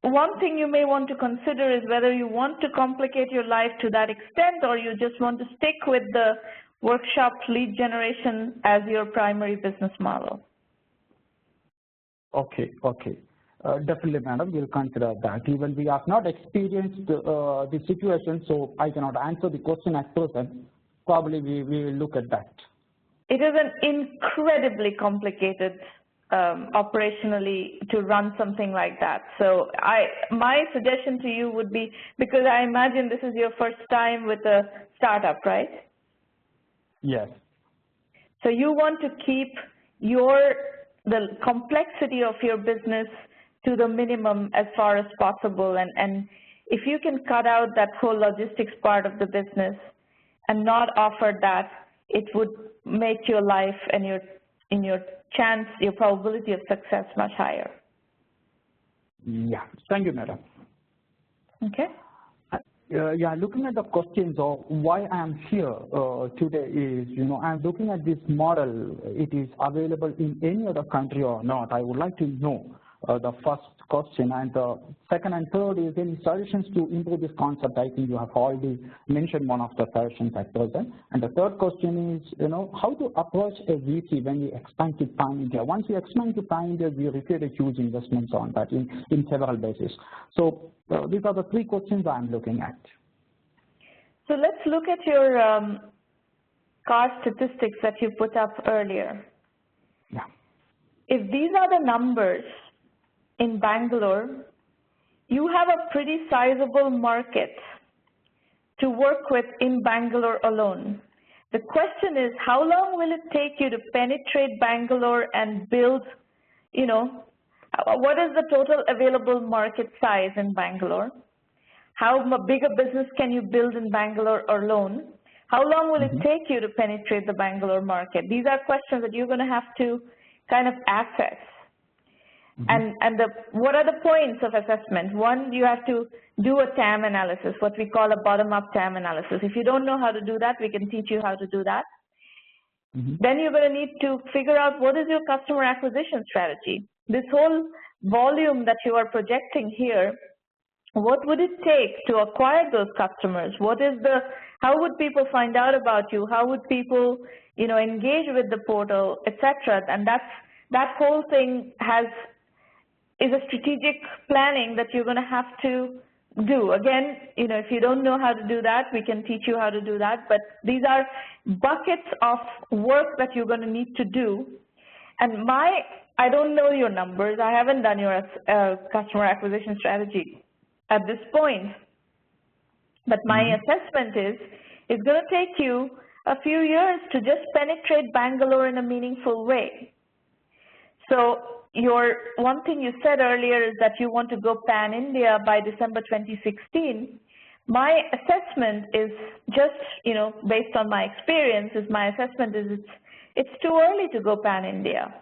one thing you may want to consider is whether you want to complicate your life to that extent or you just want to stick with the workshop lead generation as your primary business model. Okay, okay. Definitely, madam, we'll consider that. Even we have not experienced the situation, so I cannot answer the question at present. Probably we will look at that. It is an incredibly complicated operationally to run something like that. So my suggestion to you would be, because I imagine this is your first time with a startup, right? Yes. So you want to keep the complexity of your business to the minimum as far as possible, and if you can cut out that whole logistics part of the business and not offer that, it would make your life and your probability of success much higher. Yeah, thank you, madam. Okay. Yeah, looking at the questions of why I am here today is, I'm looking at this model. It is available in any other country or not. I would like to know the first question, and the second and third is any suggestions to improve this concept. I think you have already mentioned one of the suggestions at present. And the third question is, how to approach a VC when we expand to pan-India. Once we expand to pan-India, we require a huge investments on that in several bases. So these are the three questions I'm looking at. So let's look at your car statistics that you put up earlier. Yeah. If these are the numbers in Bangalore, you have a pretty sizable market to work with in Bangalore alone. The question is, how long will it take you to penetrate Bangalore and build, what is the total available market size in Bangalore? How big a business can you build in Bangalore alone? How long will it take you to penetrate the Bangalore market? These are questions that you're going to have to kind of assess. And what are the points of assessment? One, you have to do a TAM analysis, what we call a bottom-up TAM analysis. If you don't know how to do that, we can teach you how to do that. Then you're going to need to figure out what is your customer acquisition strategy. This whole volume that you are projecting here, what would it take to acquire those customers? How would people find out about you? How would people, engage with the portal, etc.? And that whole thing is a strategic planning that you're going to have to do. Again, if you don't know how to do that, we can teach you how to do that. But these are buckets of work that you're going to need to do. And I don't know your numbers. I haven't done your customer acquisition strategy at this point. But my assessment is it's going to take you a few years to just penetrate Bangalore in a meaningful way. So one thing you said earlier is that you want to go pan-India by December 2016. My assessment is just, based on my experience, it's too early to go pan-India.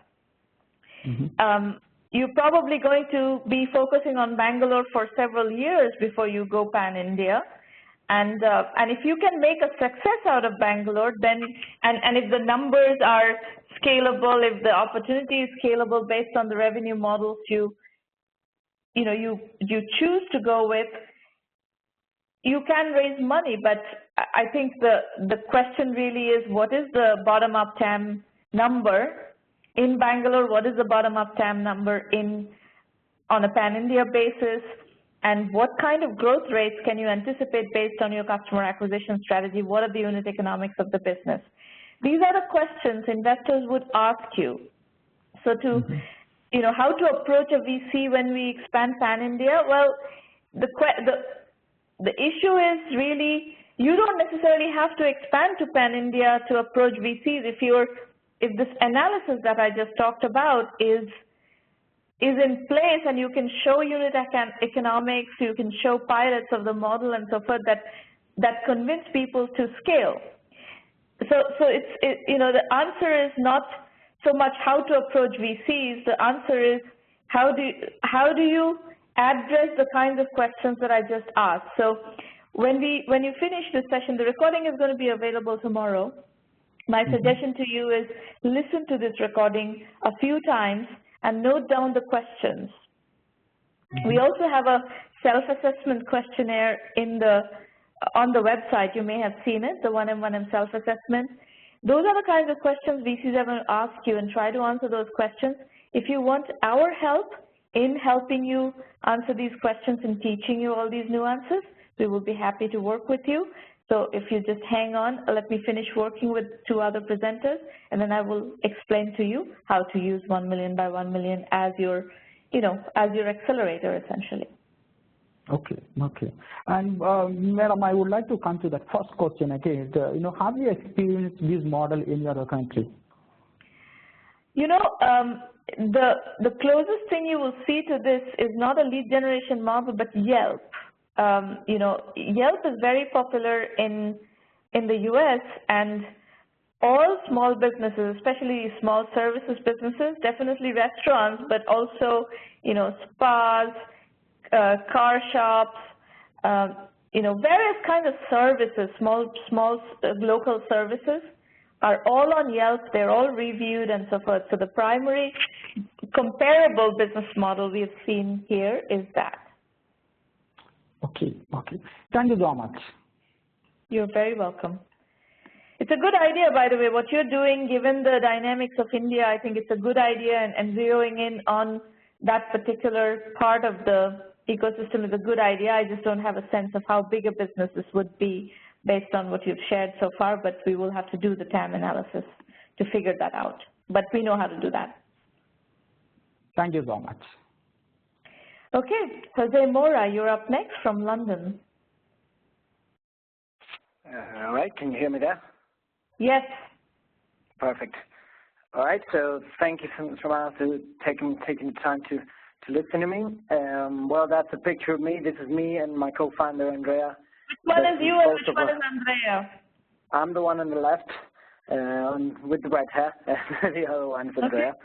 You're probably going to be focusing on Bangalore for several years before you go pan-India. And if you can make a success out of Bangalore, then, and if the numbers are scalable, if the opportunity is scalable based on the revenue models you choose to go with, you can raise money. But I think the question really is, what is the bottom-up TAM number in Bangalore? What is the bottom-up TAM number on a pan-India basis? And what kind of growth rates can you anticipate based on your customer acquisition strategy? What are the unit economics of the business? these are the questions investors would ask you. So to, how to approach a VC when we expand pan-India? Well, the issue is really, you don't necessarily have to expand to pan-India to approach VCs. If this analysis that I just talked about is in place and you can show unit economics, you can show pilots of the model and so forth that convince people to scale. So the answer is not so much how to approach VCs. The answer is how do you address the kinds of questions that I just asked. So when you finish this session, the recording is going to be available tomorrow. My suggestion to you is listen to this recording a few times and note down the questions. We also have a self-assessment questionnaire on the website. You may have seen it, the 1M1M self-assessment. Those are the kinds of questions VCs are going to ask you, and try to answer those questions. If you want our help in helping you answer these questions and teaching you all these nuances, we will be happy to work with you. So if you just hang on, let me finish working with 2 other presenters, and then I will explain to you how to use 1 million by 1 million as your accelerator, essentially. Okay. And Madam, I would like to come to that first question again. Have you experienced this model in your country? The closest thing you will see to this is not a lead generation model, but Yelp. Yelp is very popular in the U.S., and all small businesses, especially small services businesses, definitely restaurants, but also, spas, car shops, various kinds of services, small local services are all on Yelp. They're all reviewed and so forth. So the primary comparable business model we have seen here is that. Okay. Thank you so much. You're very welcome. It's a good idea, by the way, what you're doing, given the dynamics of India. I think it's a good idea, and zeroing in on that particular part of the ecosystem is a good idea. I just don't have a sense of how big a business this would be based on what you've shared so far, but we will have to do the TAM analysis to figure that out. But we know how to do that. Thank you so much. Okay, Jose Mora, you're up next from London. All right, can you hear me there? Yes. Perfect. All right, so thank you so much for taking the time to listen to me. Well, that's a picture of me. This is me and my co-founder, Andrea. Which one is you and which one is Andrea? I'm the one on the left with the red hair. The other one's Andrea.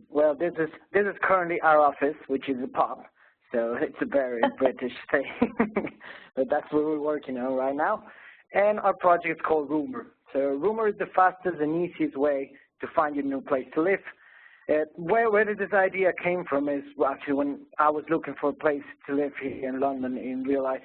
Well, this is currently our office, which is a pub. So it's a very British thing. But that's what we're working on right now. And our project is called Rumor. So Rumor is the fastest and easiest way to find your new place to live. Where did this idea came from is actually when I was looking for a place to live here in London and realized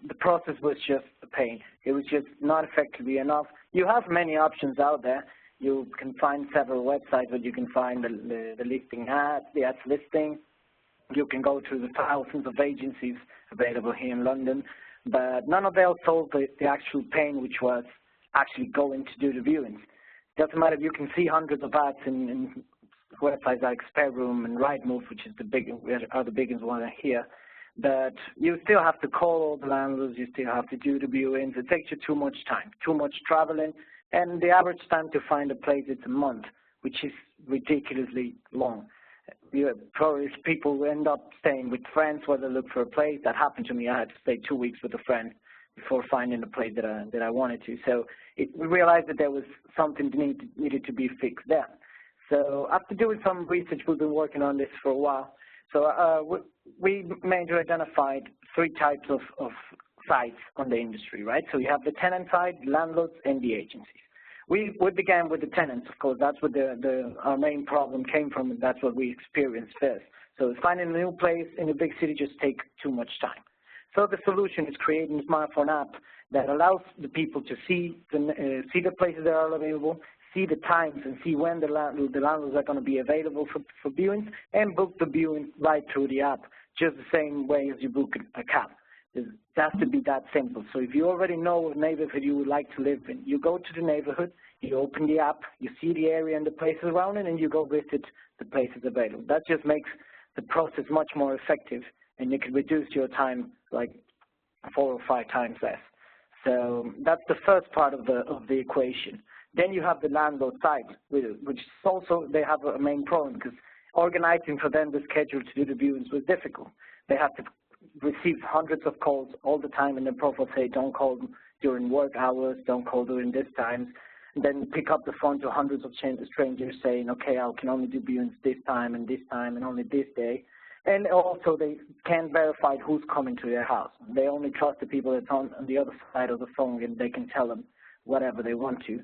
the process was just a pain. It was just not effectively enough. You have many options out there. You can find several websites where you can find the listing ads, the ads listing. You can go through the thousands of agencies available here in London, but none of them solved the actual pain, which was actually going to do the viewings. Doesn't matter if you can see hundreds of ads in websites like Spare Room and Rightmove, which is the biggest one here, but you still have to call all the landlords, you still have to do the viewings. It takes you too much time, too much traveling, and the average time to find a place is a month, which is ridiculously long. Probably people end up staying with friends while they look for a place. That happened to me. I had to stay 2 weeks with a friend before finding a place that I wanted to. So we realized that there was something needed to be fixed there. So after doing some research, we've been working on this for a while. So we mainly identified 3 types of sides on the industry, right? So you have the tenant side, landlords, and the agencies. We began with the tenants, of course. That's where our main problem came from, and that's what we experienced first. So finding a new place in a big city just takes too much time. So the solution is creating a smartphone app that allows the people to see the places that are available, see the times, and see when the landlords are going to be available for viewings, and book the viewing right through the app, just the same way as you book a cab. It has to be that simple. So if you already know what neighborhood you would like to live in, you go to the neighborhood, you open the app, you see the area and the places around it, and you go visit the places available. That just makes the process much more effective, and you can reduce your time like 4 or 5 times less. So that's the first part of the equation. Then you have the landlord side, which is also, they have a main problem because organizing for them the schedule to do the viewings was difficult. They have to receive hundreds of calls all the time, and the profile say, don't call during work hours, don't call during this times, and then pick up the phone to hundreds of strangers saying, okay, I can only do viewings this time and only this day. And also they can't verify who's coming to their house. They only trust the people that's on the other side of the phone, and they can tell them whatever they want to.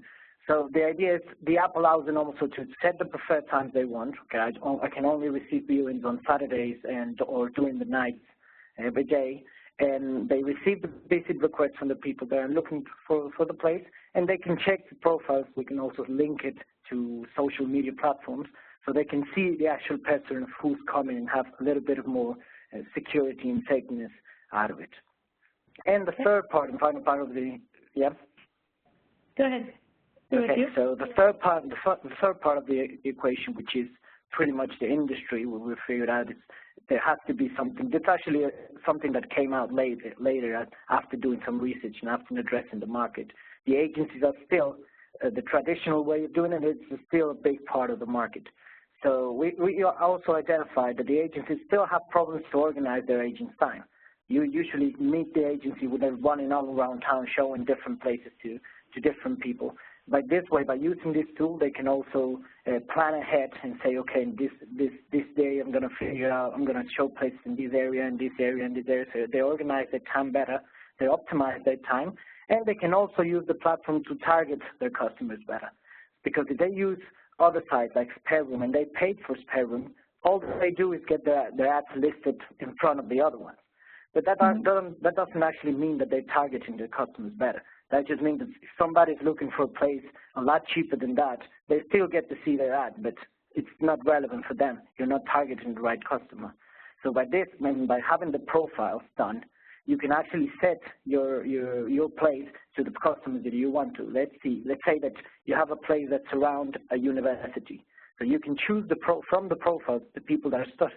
So the idea is the app allows them also to set the preferred times they want. Okay, I can only receive viewings on Saturdays or during the nights every day, and they receive the visit requests from the people that are looking for the place, and they can check the profiles. We can also link it to social media platforms so they can see the actual pattern of who's coming and have a little bit of more security and safeness out of it. And the third part and final part of the, yeah? Go ahead. Okay, so the third part of the equation, which is pretty much the industry, where we figured out is there has to be something. That's actually something that came out later after doing some research and after addressing the market. The agencies are still, the traditional way of doing it is still a big part of the market. So we also identified that the agencies still have problems to organize their agents' time. You usually meet the agency when they're running all around town showing different places to different people. By this way, by using this tool, they can also plan ahead and say, okay, this day I'm going to figure out, I'm going to show places in this area, and this area, and this area. So they organize their time better, they optimize their time, and they can also use the platform to target their customers better. Because if they use other sites like Spare Room, and they paid for Spare Room, all they do is get their ads listed in front of the other ones. But that doesn't actually mean that they're targeting their customers better. That just means that if somebody's looking for a place a lot cheaper than that, they still get to see their ad, but it's not relevant for them. You're not targeting the right customer. So by this, by having the profiles done, you can actually set your place to the customers that you want to. Let's say that you have a place that's around a university. So you can choose from the profiles the people that are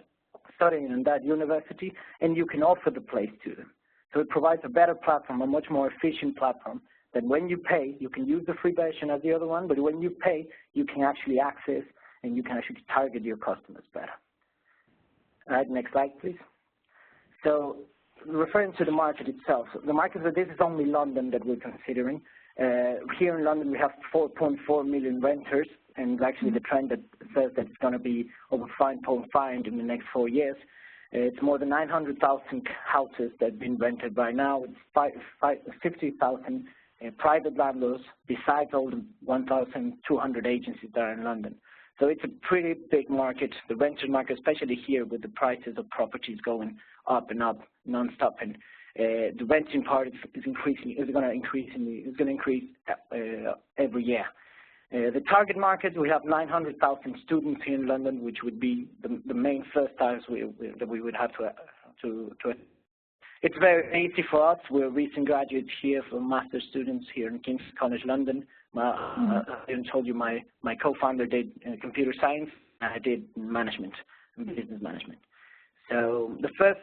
studying in that university, and you can offer the place to them. So it provides a better platform, a much more efficient platform, that when you pay, you can use the free version as the other one, but when you pay, you can actually access and you can actually target your customers better. All right, next slide, please. So referring to the market itself, the market, this is only London that we're considering. Here in London, we have 4.4 million renters, and actually the trend that says that it's going to be over 5.5 in the next 4 years. It's more than 900,000 houses that have been rented by now. It's 50,000 private landlords, besides all the 1,200 agencies that are in London. So it's a pretty big market, the rental market, especially here with the prices of properties going up and up, non-stop. And the renting part is going to increase every year. The target market, we have 900,000 students here in London, which would be the main first times that we would have to. It's very easy for us. We're recent graduates here for master's students here in King's College London. I told you my co-founder did computer science, and I did management, business management. So the first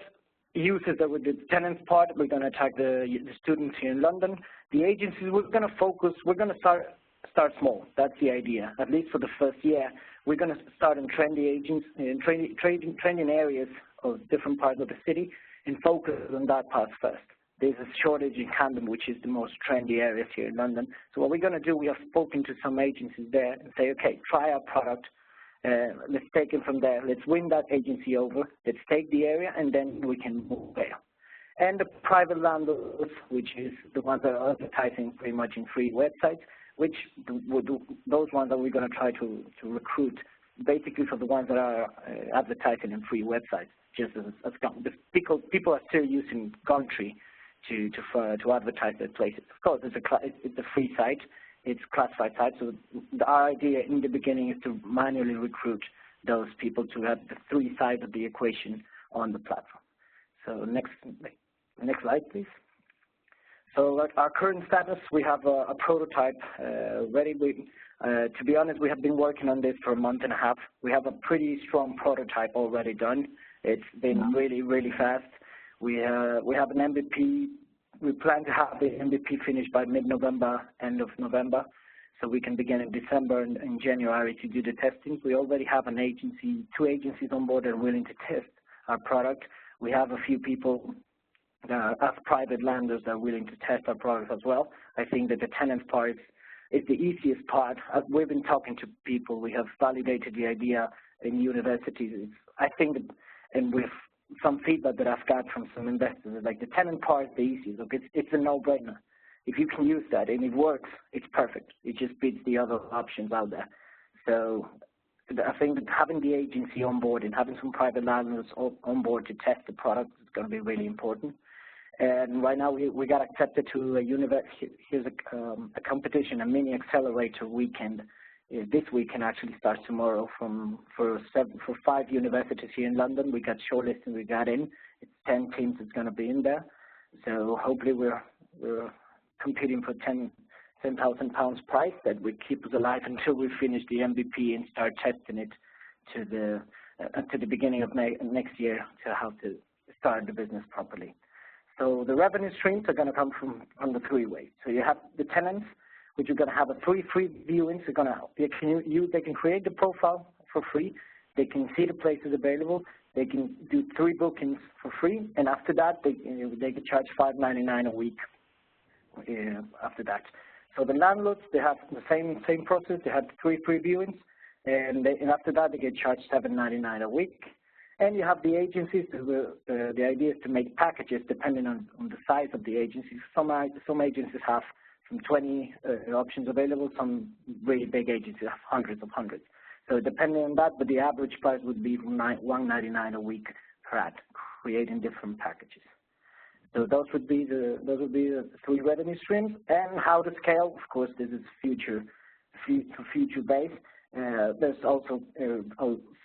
uses that with the tenants part, we're going to attack the students here in London. The agencies, we're going to start small. That's the idea. At least for the first year, we're going to start in trendy agents, in trending areas of different parts of the city, and focus on that part first. There's a shortage in Camden, which is the most trendy areas here in London. So what we're going to do, we have spoken to some agencies there and say, okay, try our product. Let's take it from there. Let's win that agency over. Let's take the area, and then we can move there. And the private landlords, which is the ones that are advertising pretty much in free websites, which those ones that we're going to try to recruit, basically for the ones that are advertising in free websites. Just as people are still using Gumtree to advertise their places. Of course, it's a free site, it's a classified site. So our idea in the beginning is to manually recruit those people to have the three sides of the equation on the platform. So next. Next slide, please. So our current status, we have a prototype ready. To be honest, we have been working on this for a month and a half. We have a pretty strong prototype already done. It's been really, really fast. We have an MVP. We plan to have the MVP finished by mid-November, end of November, so we can begin in December and in January to do the testing. We already have an agency, 2 agencies on board that are willing to test our product. We have a few people as private landlords that are willing to test our product as well. I think that the tenant part is the easiest part. We've been talking to people. We have validated the idea in universities. I think, and with some feedback that I've got from some investors, like the tenant part is the easiest. Look, it's a no-brainer. If you can use that and it works, it's perfect. It just beats the other options out there. So I think that having the agency on board and having some private landlords on board to test the product is going to be really important. And right now we got accepted to a university. Here's a competition, a mini accelerator weekend. This weekend actually starts tomorrow for 5 universities here in London. We got shortlisted, we got in. It's 10 teams that's going to be in there. So hopefully we're competing for £10,000 prize that will keep us alive until we finish the MVP and start testing it to the beginning of next year to how to start the business properly. So the revenue streams are going to come from the 3 ways. So you have the tenants, which are going to have a 3 free viewings. They can create the profile for free. They can see the places available. They can do 3 bookings for free, and after that, they can charge $5.99 a week. After that, so the landlords, they have the same process. They have 3 free viewings, and after that, they get charged $7.99 a week. And you have the agencies. The idea is to make packages depending on the size of the agencies. Some agencies have from 20 options available. Some really big agencies have hundreds. So depending on that, but the average price would be $1.99 a week per ad, creating different packages. So those would be the 3 revenue streams. And how to scale, of course, this is future based. There's also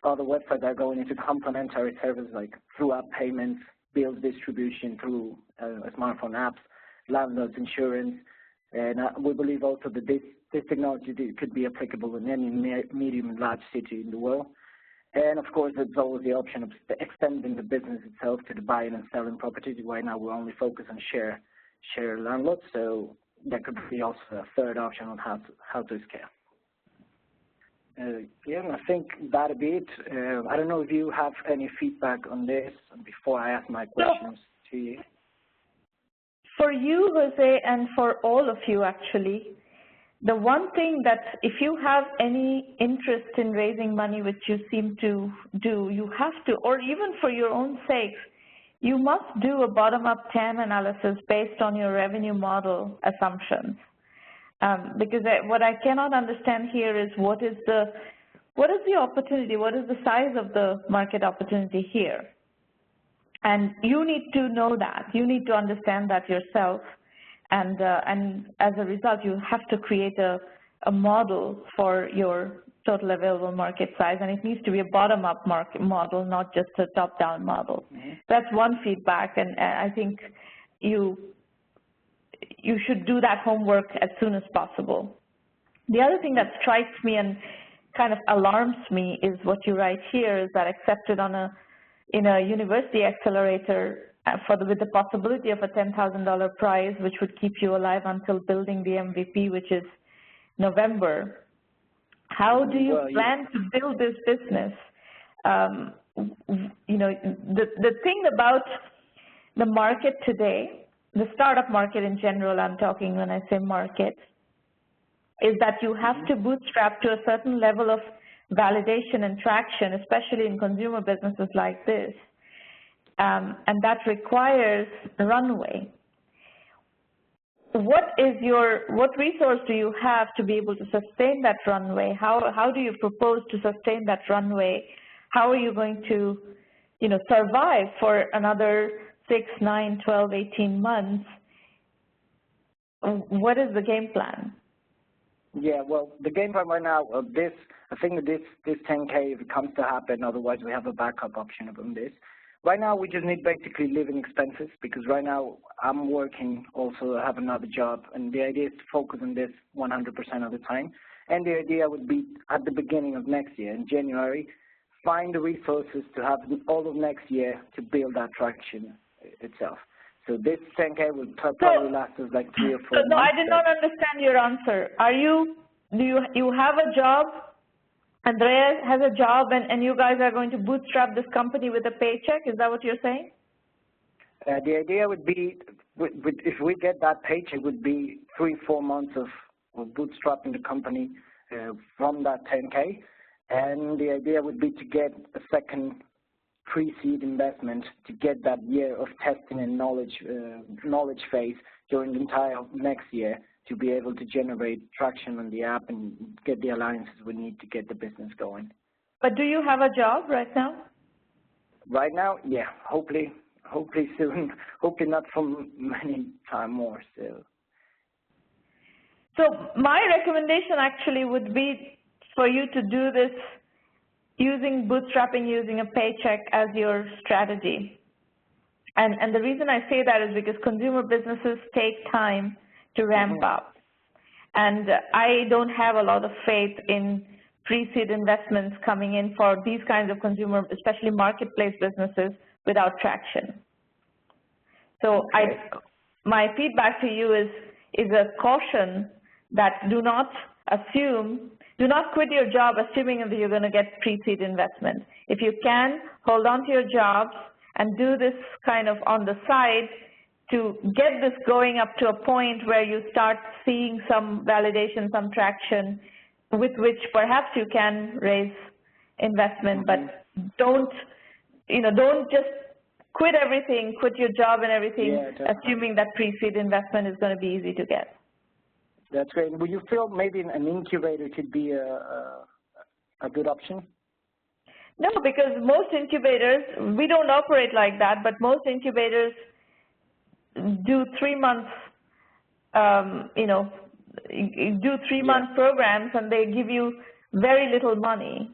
other websites that are going into complementary services like through app payments, bills distribution through smartphone apps, landlords insurance, and we believe also that this technology could be applicable in any medium and large city in the world. And of course, there's always the option of extending the business itself to the buying and selling properties. Right now, we're only focused on share landlords, so that could be also a third option on how to scale. Yeah, I think that'll be it. I don't know if you have any feedback on this before I ask my questions to you. For you, Jose, and for all of you, actually, the one thing that if you have any interest in raising money, which you seem to do, you have to, or even for your own sake, you must do a bottom-up TAM analysis based on your revenue model assumptions. Because what I cannot understand here is what is the opportunity, what is the size of the market opportunity here? And you need to know that. You need to understand that yourself. And as a result, you have to create a model for your total available market size, and it needs to be a bottom-up market model, not just a top-down model. Mm-hmm. That's one feedback, and I think you should do that homework as soon as possible. The other thing that strikes me and kind of alarms me is what you write here, is that accepted in a university accelerator with the possibility of a $10,000 prize, which would keep you alive until building the MVP, which is November. How do you plan to build this business? You know, the thing about the market today, the startup market in general, I'm talking when I say market, is that you have to bootstrap to a certain level of validation and traction, especially in consumer businesses like this. And that requires runway. What resource do you have to be able to sustain that runway? How do you propose to sustain that runway? How are you going to, survive for another 6, 9, 12, 18 months? What is the game plan? Yeah, well, the game plan right now, I think that this 10K, if it comes to happen, otherwise we have a backup option on this. Right now, we just need basically living expenses because right now I'm working, also have another job, and the idea is to focus on this 100% of the time. And the idea would be at the beginning of next year, in January, find the resources to have all of next year to build that traction itself. So this 10K will probably last us like 3 or 4 months. No, I did not understand your answer. Do you have a job? Andreas has a job, and you guys are going to bootstrap this company with a paycheck? Is that what you're saying? The idea would be, if we get that paycheck, would be 3 or 4 months of bootstrapping the company from that 10K. And the idea would be to get a second pre-seed investment to get that year of testing and knowledge phase during the entire next year to be able to generate traction on the app and get the alliances we need to get the business going. But do you have a job right now? Right now, yeah. Hopefully soon. Hopefully not for many time more. So my recommendation actually would be for you to do this using bootstrapping, using a paycheck as your strategy. And the reason I say that is because consumer businesses take time to ramp up. And I don't have a lot of faith in pre-seed investments coming in for these kinds of consumer, especially marketplace businesses, without traction. So my feedback to you is a caution that do not quit your job assuming that you're going to get pre-seed investment. If you can, hold on to your jobs and do this kind of on the side to get this going up to a point where you start seeing some validation, some traction, with which perhaps you can raise investment, but don't just quit everything, quit your job and everything, assuming that pre-seed investment is going to be easy to get. That's great. Would you feel maybe an incubator could be a good option? No, because most incubators, we don't operate like that, but most incubators do 3 months, do 3-month programs, and they give you very little money.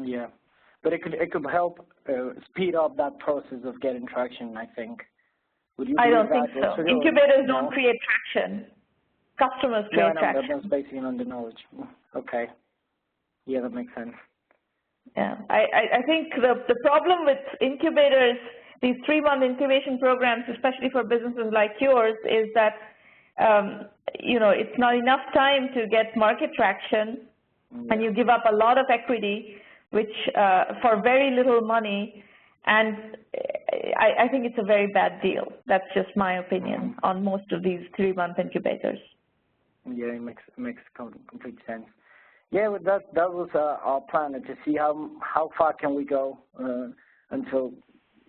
Yeah, but it could help speed up that process of getting traction, I think. Would you I don't think so. Incubators don't no? create traction. Customers create traction. That's basically on the knowledge. Okay. Yeah, that makes sense. Yeah, I think the problem with incubators, these 3-month incubation programs, especially for businesses like yours, is that it's not enough time to get market traction, and you give up a lot of equity, which for very little money, and I think it's a very bad deal. That's just my opinion on most of these 3-month incubators. Yeah, it makes complete sense. Yeah, well, that was our plan, to see how far can we go until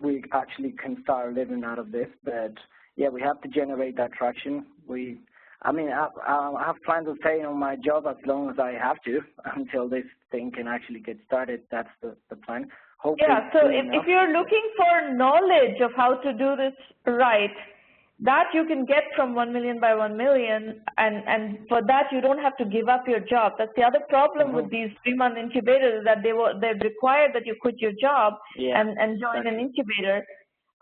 we actually can start living out of this. But yeah, we have to generate that traction. I have plans of staying on my job as long as I have to until this thing can actually get started. That's the plan. Hopefully, yeah, so if you're looking for knowledge of how to do this right, that you can get from 1 million by 1 million, and for that you don't have to give up your job. That's the other problem with these 3-month incubators, is that they require that you quit your job and join an incubator.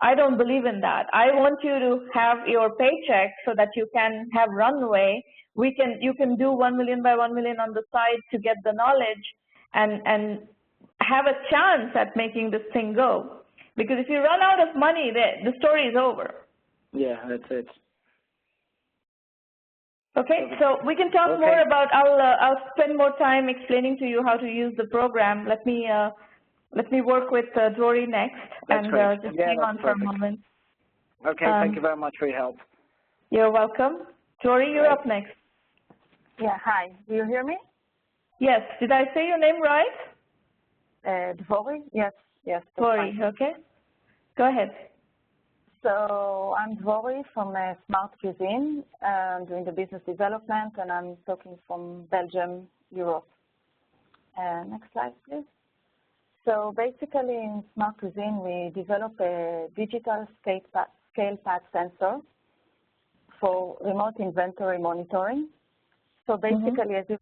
I don't believe in that. I want you to have your paycheck so that you can have runway. You can do 1 million by 1 million on the side to get the knowledge and have a chance at making this thing go. Because if you run out of money, the story is over. Yeah, that's it. Okay, so we can talk more about. I'll spend more time explaining to you how to use the program. Let me work with Dori next, that's and just hang on for a moment. Okay, thank you very much for your help. You're welcome. Dori, you're up next. Yeah, hi. Do you hear me? Yes. Did I say your name right? Dori? Yes. Dori. Okay. Go ahead. So I'm Dori from Smart Cuisine, doing the business development, and I'm talking from Belgium, Europe. Next slide, please. So basically in Smart Cuisine, we develop a digital scale pad sensor for remote inventory monitoring. So basically, as you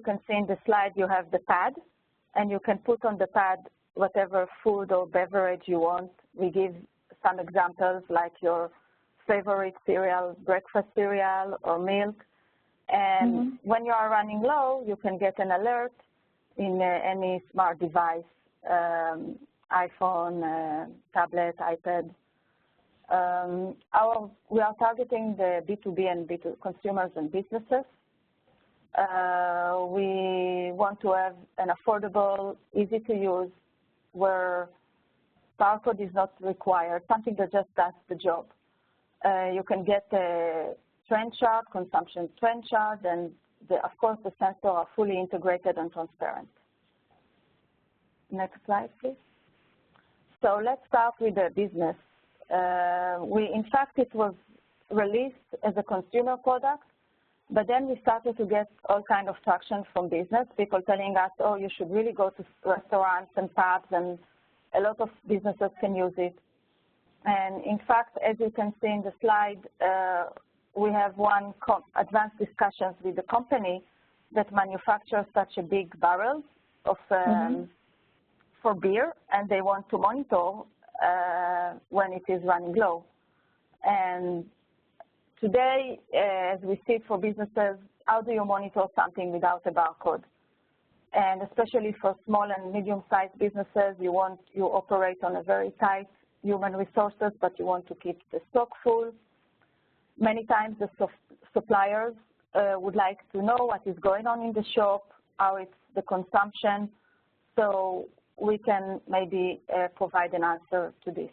can see in the slide, you have the pad, and you can put on the pad whatever food or beverage you want. We give some examples like your favorite cereal, breakfast cereal or milk. And when you are running low, you can get an alert in any smart device, iPhone, tablet, iPad. We are targeting the B2B and B2 consumers and businesses. We want to have an affordable, easy to use, where barcode is not required, something that just does the job. You can get a trend chart, consumption trend chart, and of course the sensors are fully integrated and transparent. Next slide, please. So let's start with the business. In fact, it was released as a consumer product, but then we started to get all kinds of traction from business, people telling us, oh, you should really go to restaurants and pubs, and a lot of businesses can use it. And in fact, as you can see in the slide, we have advanced discussions with the company that manufactures such a big barrel of for beer, and they want to monitor when it is running low. And today, as we see it for businesses, how do you monitor something without a barcode? And especially for small and medium-sized businesses, you operate on a very tight human resources, but you want to keep the stock full. Many times the suppliers would like to know what is going on in the shop, how it's the consumption, so we can maybe provide an answer to this.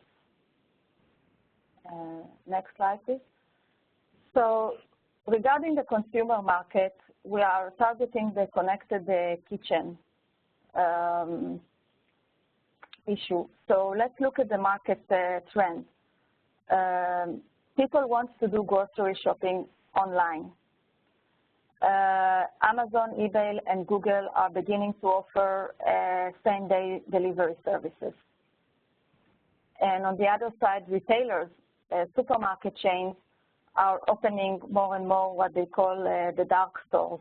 Next slide, please. So regarding the consumer market, we are targeting the connected kitchen issue. So let's look at the market trend. People want to do grocery shopping online. Amazon, eBay, and Google are beginning to offer same-day delivery services. And on the other side, retailers, supermarket chains, are opening more and more what they call the dark stores.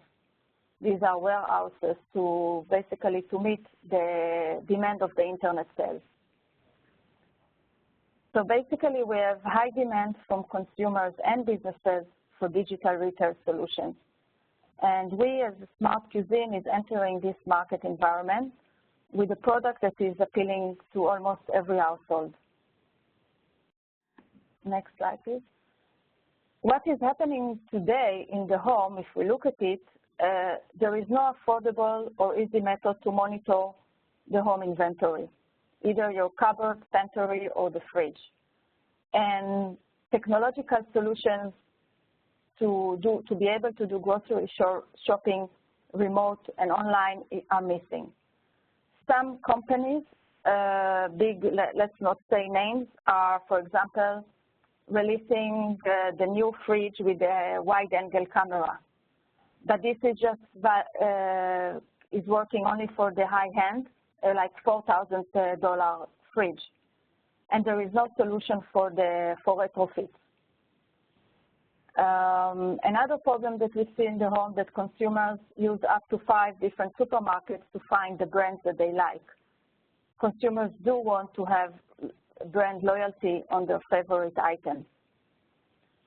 These are warehouses to basically to meet the demand of the internet sales. So basically, we have high demand from consumers and businesses for digital retail solutions. And we, as Smart Cuisine, is entering this market environment with a product that is appealing to almost every household. Next slide, please. What is happening today in the home, if we look at it, there is no affordable or easy method to monitor the home inventory, either your cupboard, pantry, or the fridge. And technological solutions to be able to do grocery shopping remote and online are missing. Some companies, let's not say names, are, for example, releasing the new fridge with a wide-angle camera. But this is just is working only for the high-end, like $4,000 fridge, and there is no solution for retrofits. Another problem that we see in the home that consumers use up to 5 different supermarkets to find the brands that they like. Consumers do want to have brand loyalty on their favorite items.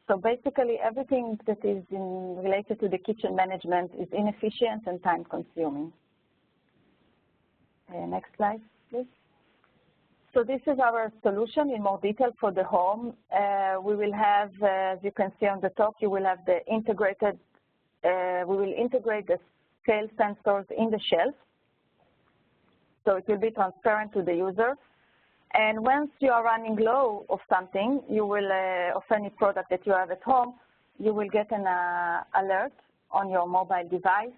So basically, everything that is related to the kitchen management is inefficient and time-consuming. Next slide, please. So this is our solution in more detail for the home. We will have, as you can see on the top, you will have the integrated, we will integrate the scale sensors in the shelf. So it will be transparent to the user. And once you are running low of something, you will, of any product that you have at home, you will get an alert on your mobile device.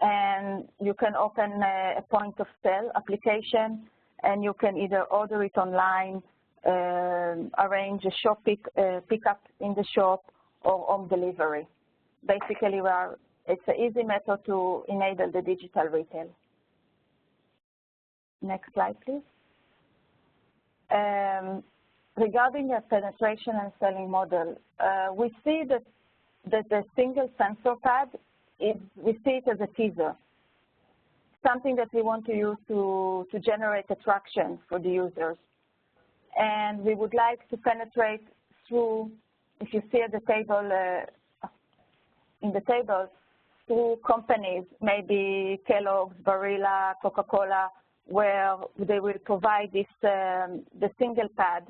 And you can open a point of sale application, and you can either order it online, arrange a shop pickup in the shop, or home delivery. Basically, it's an easy method to enable the digital retail. Next slide, please. Regarding the penetration and selling model, we see that the single sensor pad, we see it as a teaser. something that we want to use to generate attraction for the users. And we would like to penetrate through, if you see at the table, in the table, through companies, maybe Kellogg's, Barilla, Coca-Cola, where they will provide this the single pad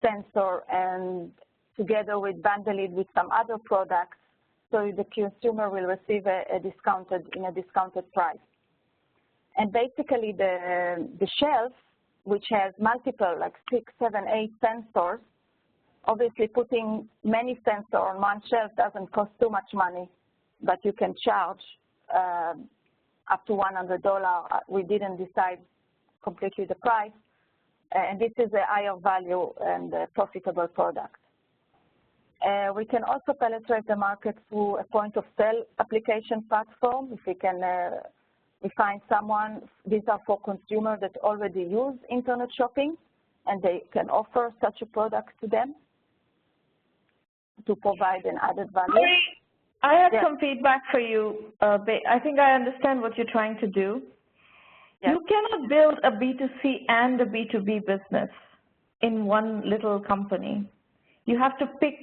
sensor, and together with bundle it with some other products, so the consumer will receive a discounted price. And basically the shelf, which has multiple, like 6, 7, 8 sensors, obviously putting many sensors on one shelf doesn't cost too much money, but you can charge up to $100. We didn't decide completely the price, and this is a higher value and a profitable product. We can also penetrate the market through a point-of-sale application platform. If we can we find someone, these are for consumers that already use internet shopping, and they can offer such a product to them to provide an added value. I have some feedback for you. I think I understand what you're trying to do. Yes. You cannot build a B2C and a B2B business in one little company. You have to pick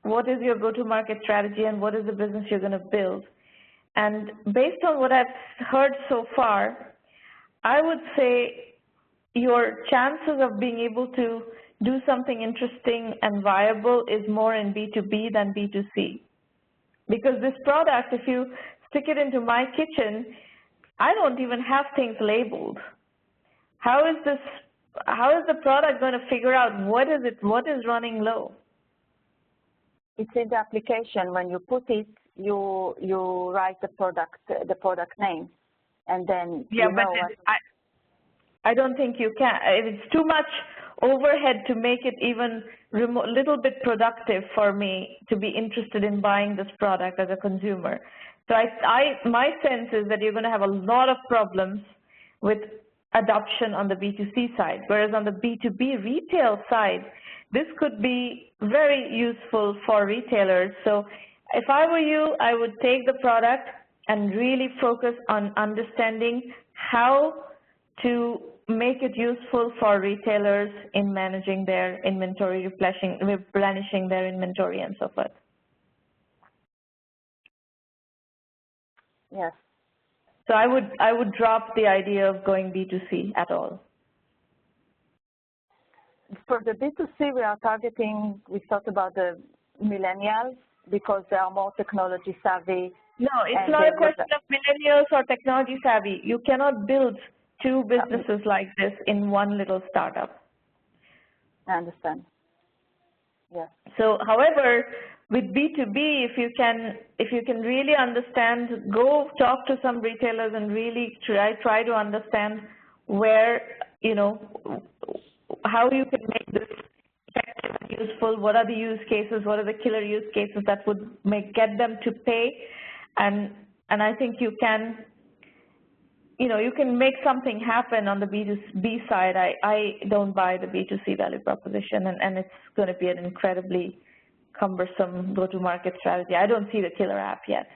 what is your go-to-market strategy and what is the business you're going to build. And based on what I've heard so far, I would say your chances of being able to do something interesting and viable is more in B2B than B2C. Because this product, if you stick it into my kitchen, I don't even have things labeled. How is the product going to figure out what is running low? It's in the application. When you put it, you write the product name, and then you know what. I don't think you can. It's too much overhead to make it even a little bit productive for me to be interested in buying this product as a consumer. So my sense is that you're going to have a lot of problems with adoption on the B2C side, whereas on the B2B retail side, this could be very useful for retailers. So if I were you, I would take the product and really focus on understanding how to make it useful for retailers in managing their inventory, replenishing their inventory, and so forth. Yes. So I would drop the idea of going B2C at all. For the B2C, we are targeting, we thought about the millennials because they are more technology savvy. No, it's not a question of millennials or technology savvy. You cannot build two businesses like this in one little startup. I understand. Yes. So, however, with B2B, if you can really understand, go talk to some retailers and really try to understand where, how you can make this effective and useful, what are the use cases, what are the killer use cases that would get them to pay, and I think you can, you can make something happen on the B2B side. I don't buy the B2C value proposition, and it's going to be an incredibly cumbersome go-to-market strategy. I don't see the killer app yet.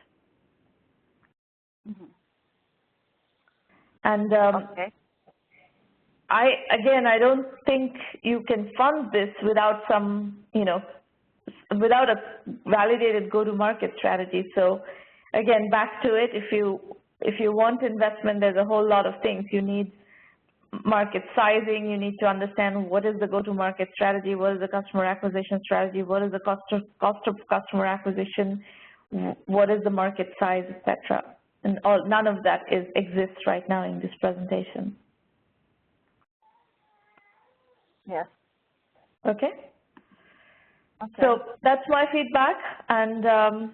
Mm-hmm. And okay. I don't think you can fund this without some, without a validated go-to-market strategy. So again, back to it, if you want investment, there's a whole lot of things. You need market sizing, you need to understand what is the go-to-market strategy, what is the customer acquisition strategy, what is the cost of customer acquisition, what is the market size, etc. And none of that exists right now in this presentation. Yes. Okay. So that's my feedback, and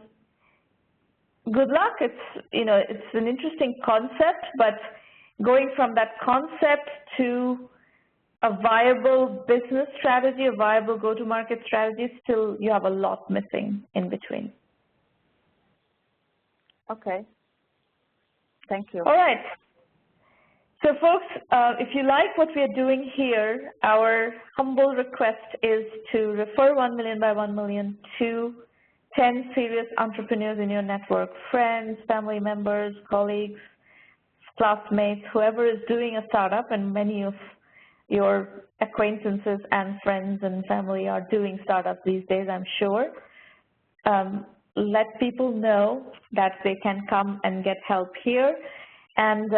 good luck. It's an interesting concept, but going from that concept to a viable business strategy, a viable go-to-market strategy, still you have a lot missing in between. Okay. Thank you. All right. So folks, if you like what we are doing here, our humble request is to refer 1 million by 1 million to 10 serious entrepreneurs in your network, friends, family members, colleagues, classmates, whoever is doing a startup, and many of your acquaintances and friends and family are doing startups these days, I'm sure. Let people know that they can come and get help here. And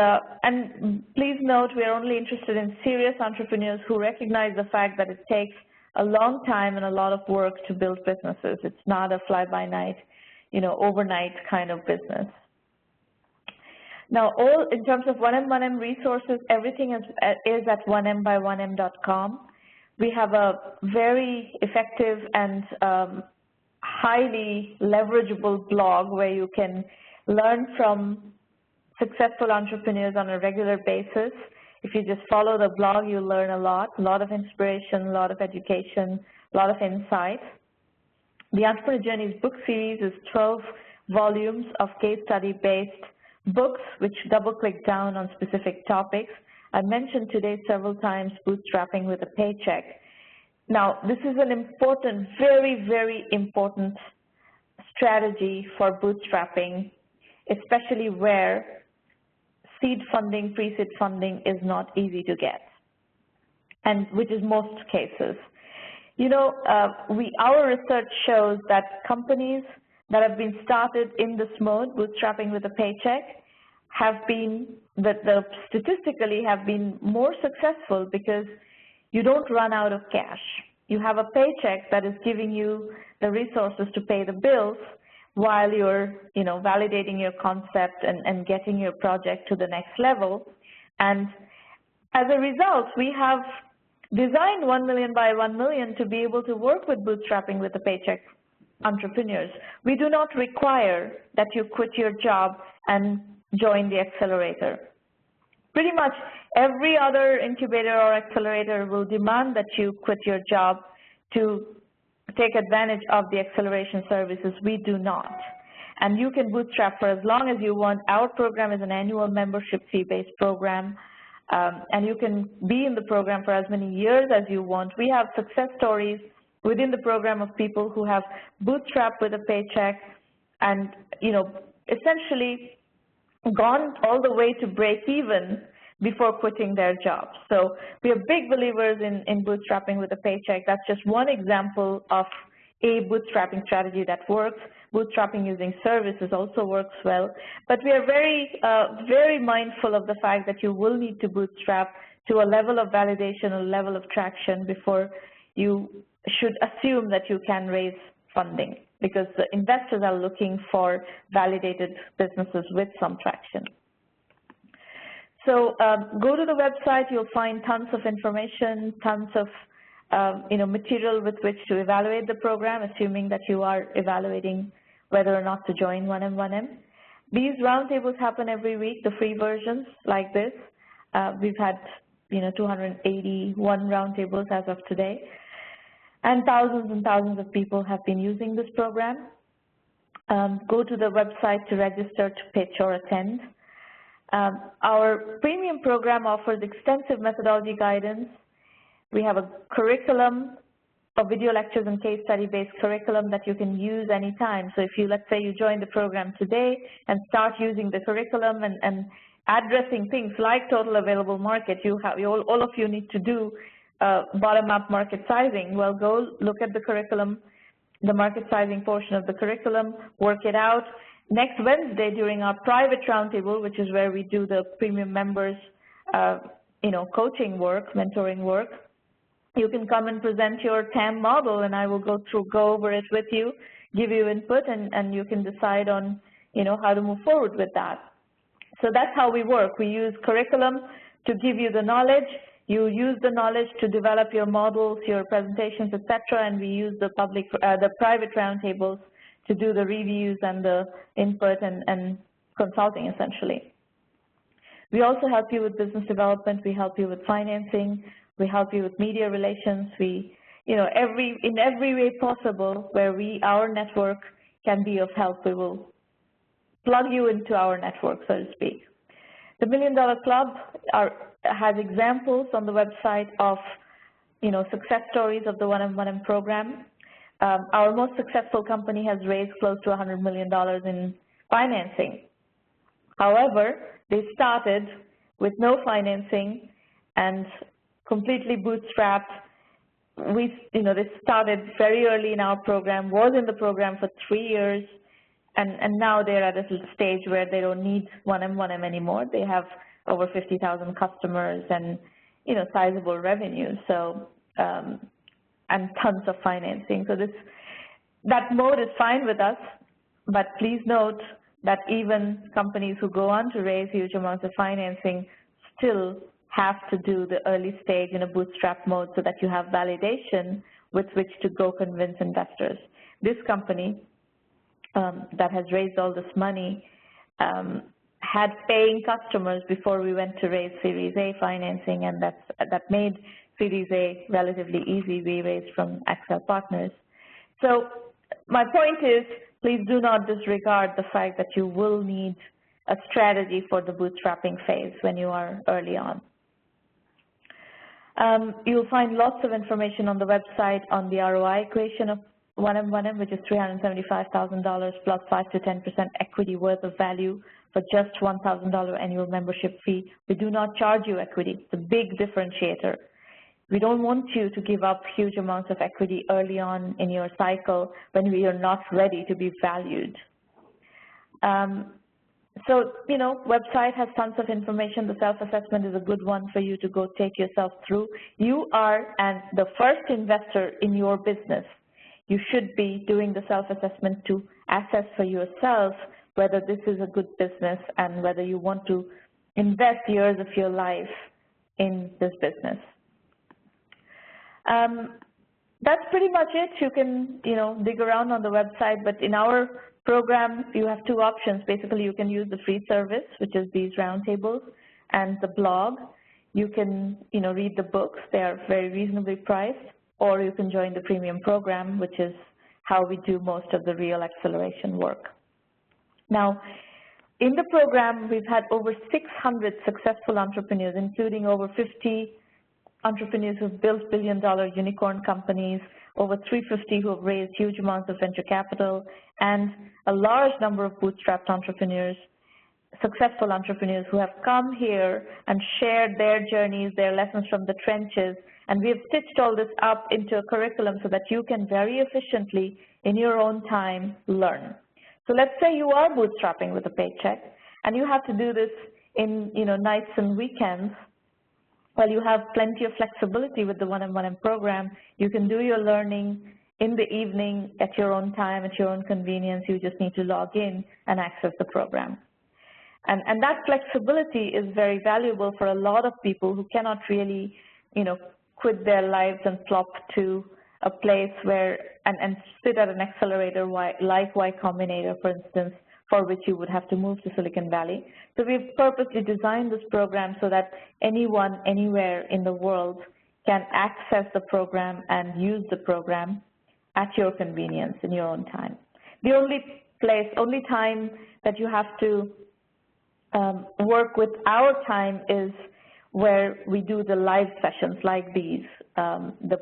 please note, we are only interested in serious entrepreneurs who recognize the fact that it takes a long time and a lot of work to build businesses. It's not a fly-by-night, overnight kind of business. Now, in terms of 1M resources, everything is at 1mby1m.com. We have a very effective and highly leverageable blog where you can learn from successful entrepreneurs on a regular basis. If you just follow the blog, you'll learn a lot of inspiration, a lot of education, a lot of insight. The Entrepreneur Journeys book series is 12 volumes of case study-based books which double-click down on specific topics. I mentioned today several times bootstrapping with a paycheck. Now, this is an important, very, very important strategy for bootstrapping, especially where seed funding, pre-seed funding is not easy to get, and which is most cases. Our research shows that companies that have been started in this mode, bootstrapping with a paycheck, statistically have been more successful because you don't run out of cash. You have a paycheck that is giving you the resources to pay the bills while you're, validating your concept and getting your project to the next level. And as a result, we have designed 1 million by 1 million to be able to work with bootstrapping with a paycheck entrepreneurs. We do not require that you quit your job and join the accelerator. Pretty much every other incubator or accelerator will demand that you quit your job to take advantage of the acceleration services. We do not. And you can bootstrap for as long as you want. Our program is an annual membership fee-based program, and you can be in the program for as many years as you want. We have success stories within the program of people who have bootstrapped with a paycheck and, essentially gone all the way to break even before quitting their jobs. So we are big believers in bootstrapping with a paycheck. That's just one example of a bootstrapping strategy that works. Bootstrapping using services also works well. But we are very, very mindful of the fact that you will need to bootstrap to a level of validation, a level of traction before you should assume that you can raise funding, because the investors are looking for validated businesses with some traction. So go to the website. You'll find tons of information, tons of material with which to evaluate the program, assuming that you are evaluating whether or not to join 1M1M. These roundtables happen every week, the free versions like this. We've had 281 roundtables as of today, and thousands of people have been using this program. Go to the website to register, to pitch, or attend. Our premium program offers extensive methodology guidance. We have a curriculum of video lectures and case study-based curriculum that you can use anytime. So if let's say you join the program today and start using the curriculum and addressing things like total available market, all of you need to do bottom-up market sizing. Well, go look at the curriculum, the market sizing portion of the curriculum, work it out. Next Wednesday during our private roundtable, which is where we do the premium members, coaching work, mentoring work, you can come and present your TAM model, and I will go over it with you, give you input, and you can decide on, how to move forward with that. So that's how we work. We use curriculum to give you the knowledge. You use the knowledge to develop your models, your presentations, etc., and we use the private roundtables to do the reviews and the input and consulting, essentially. We also help you with business development. We help you with financing. We help you with media relations. We, in every way possible where our network can be of help, we will plug you into our network, so to speak. The $1 Million Club has examples on the website of, success stories of the 1M1M program. Our most successful company has raised close to $100 million in financing. However, they started with no financing and completely bootstrapped. They started very early in our program, was in the program for 3 years, and now they're at a stage where they don't need 1M anymore. They have over 50,000 customers and, sizable revenue, so, and tons of financing. So that mode is fine with us, but please note that even companies who go on to raise huge amounts of financing still have to do the early stage in a bootstrap mode so that you have validation with which to go convince investors. This company that has raised all this money had paying customers before we went to raise Series A financing, and that made Series A relatively easy. We raised from Accel Partners. So my point is, please do not disregard the fact that you will need a strategy for the bootstrapping phase when you are early on. You'll find lots of information on the website on the ROI equation of 1M, which is $375,000 plus 5 to 10% equity worth of value for just $1,000 annual membership fee. We do not charge you equity. It's a big differentiator. We don't want you to give up huge amounts of equity early on in your cycle when we are not ready to be valued. So, website has tons of information. The self-assessment is a good one for you to go take yourself through. You are the first investor in your business. You should be doing the self-assessment to assess for yourself whether this is a good business and whether you want to invest years of your life in this business. That's pretty much it. You can, dig around on the website, but in our program, you have two options. Basically, you can use the free service, which is these roundtables, and the blog. You can, read the books. They are very reasonably priced, or you can join the premium program, which is how we do most of the real acceleration work. Now, in the program, we've had over 600 successful entrepreneurs, including over 50 entrepreneurs who've built billion-dollar unicorn companies, over 350 who have raised huge amounts of venture capital, and a large number of bootstrapped entrepreneurs, successful entrepreneurs who have come here and shared their journeys, their lessons from the trenches, and we have stitched all this up into a curriculum so that you can very efficiently, in your own time, learn. So let's say you are bootstrapping with a paycheck, and you have to do this in nights and weekends. Well, you have plenty of flexibility with the 1M program. You can do your learning in the evening at your own time, at your own convenience. You just need to log in and access the program. And that flexibility is very valuable for a lot of people who cannot really, quit their lives and flop to a place where, and sit at an accelerator like Y Combinator, for instance, for which you would have to move to Silicon Valley. So we've purposely designed this program so that anyone, anywhere in the world can access the program and use the program at your convenience in your own time. The only time that you have to work with our time is where we do the live sessions like these. The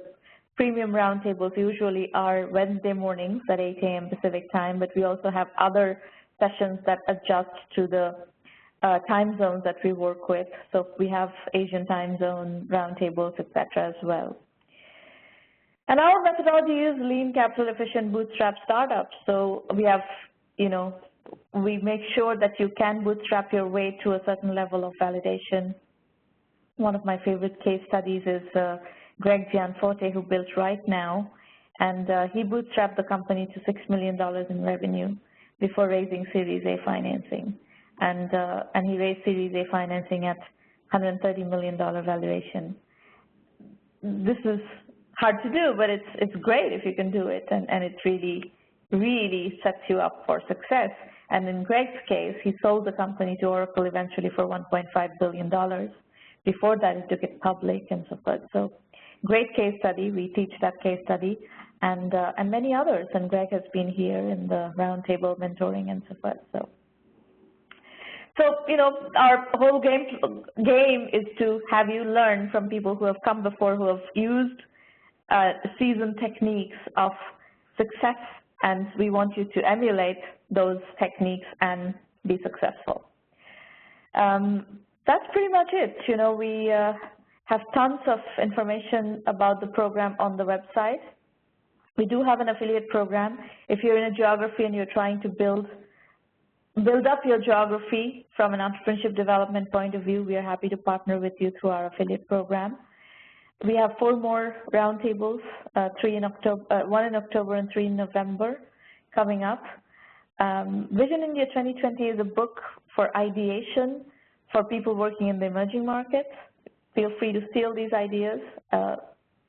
premium roundtables usually are Wednesday mornings at 8 a.m. Pacific time, but we also have other sessions that adjust to the time zones that we work with. So we have Asian time zone roundtables, et cetera, as well. And our methodology is lean, capital efficient, bootstrap startups. So we have, we make sure that you can bootstrap your way to a certain level of validation. One of my favorite case studies is Greg Gianforte, who built Right Now, and he bootstrapped the company to $6 million in revenue before raising Series A financing. And he raised Series A financing at $130 million valuation. This is hard to do, but it's great if you can do it, and it really, really sets you up for success. And in Greg's case, he sold the company to Oracle eventually for $1.5 billion. Before that, he took it public and so forth. So great case study. We teach that case study, and many others. And Greg has been here in the roundtable mentoring and so forth. So our whole game is to have you learn from people who have come before, who have used seasoned techniques of success, and we want you to emulate those techniques and be successful. That's pretty much it. You know, we have tons of information about the program on the website. We do have an affiliate program. If you're in a geography and you're trying to build up your geography from an entrepreneurship development point of view, we are happy to partner with you through our affiliate program. We have 4 more roundtables, 1 in October and 3 in November coming up. Vision India 2020 is a book for ideation for people working in the emerging markets. Feel free to steal these ideas.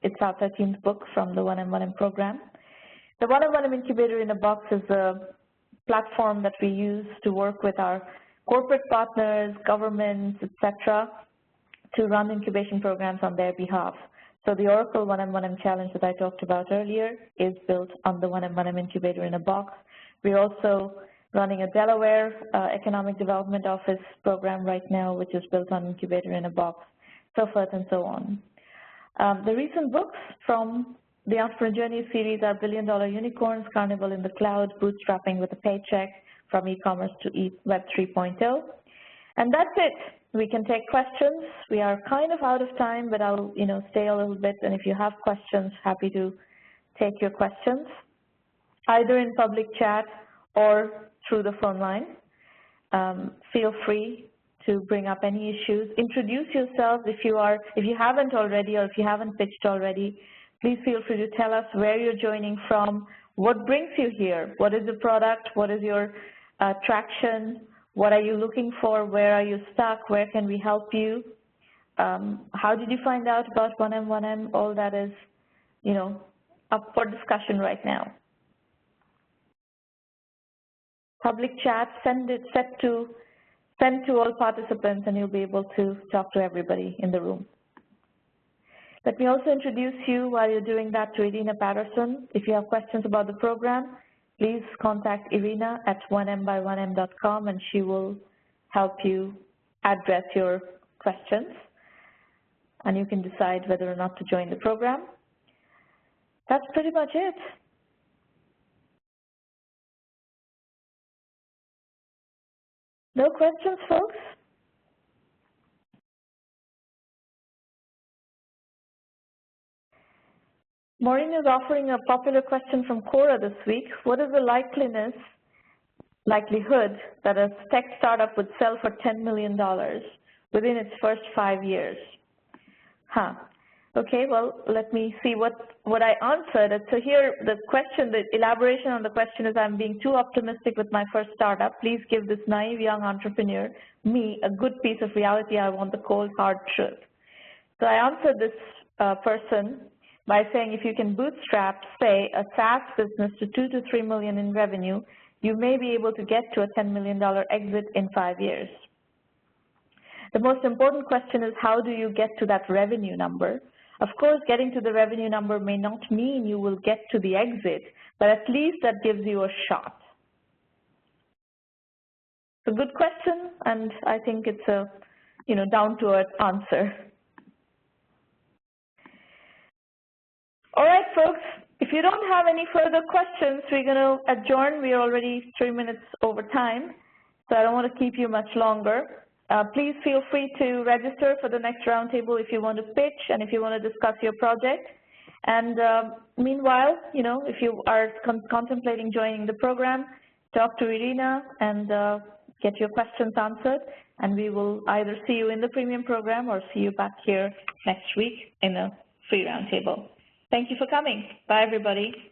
It's our 13th book from the 1M1M program. The 1M1M Incubator in a Box is a platform that we use to work with our corporate partners, governments, etc., to run incubation programs on their behalf. So the Oracle 1M1M Challenge that I talked about earlier is built on the 1M1M Incubator in a Box. We're also running a Delaware Economic Development Office program right now, which is built on Incubator in a Box, so forth and so on. The recent books from the Entrepreneur Journey series are $1 Billion Unicorns, Carnival in the Cloud, Bootstrapping with a Paycheck, From E-Commerce to Web 3.0. And that's it. We can take questions. We are kind of out of time, but I'll stay a little bit. And if you have questions, happy to take your questions, either in public chat or through the phone line. Feel free to bring up any issues. Introduce yourselves if you haven't already, or if you haven't pitched already. Please feel free to tell us where you're joining from, what brings you here, what is the product, what is your traction, what are you looking for, where are you stuck, where can we help you, how did you find out about 1M1M, all that is, up for discussion right now. Public chat, send to all participants, and you'll be able to talk to everybody in the room. Let me also introduce you, while you're doing that, to Irina Patterson. If you have questions about the program, please contact Irina at 1mby1m.com, and she will help you address your questions, and you can decide whether or not to join the program. That's pretty much it. No questions, folks? Maureen is offering a popular question from Quora this week. What is the likelihood that a tech startup would sell for $10 million within its first 5 years? Okay, well, let me see what I answered. So here, the elaboration on the question is, I'm being too optimistic with my first startup. Please give this naive young entrepreneur, me, a good piece of reality. I want the cold, hard truth. So I answered this person by saying, if you can bootstrap, say, a SaaS business to 2 to 3 million in revenue, you may be able to get to a $10 million exit in 5 years. The most important question is, how do you get to that revenue number? Of course, getting to the revenue number may not mean you will get to the exit, but at least that gives you a shot. It's a good question, and I think it's a down-to-earth answer. All right, folks, if you don't have any further questions, we're going to adjourn. We're already 3 minutes over time, so I don't want to keep you much longer. Please feel free to register for the next roundtable if you want to pitch and if you want to discuss your project. And meanwhile, if you are contemplating joining the program, talk to Irina and get your questions answered. And we will either see you in the premium program or see you back here next week in a free roundtable. Thank you for coming. Bye, everybody.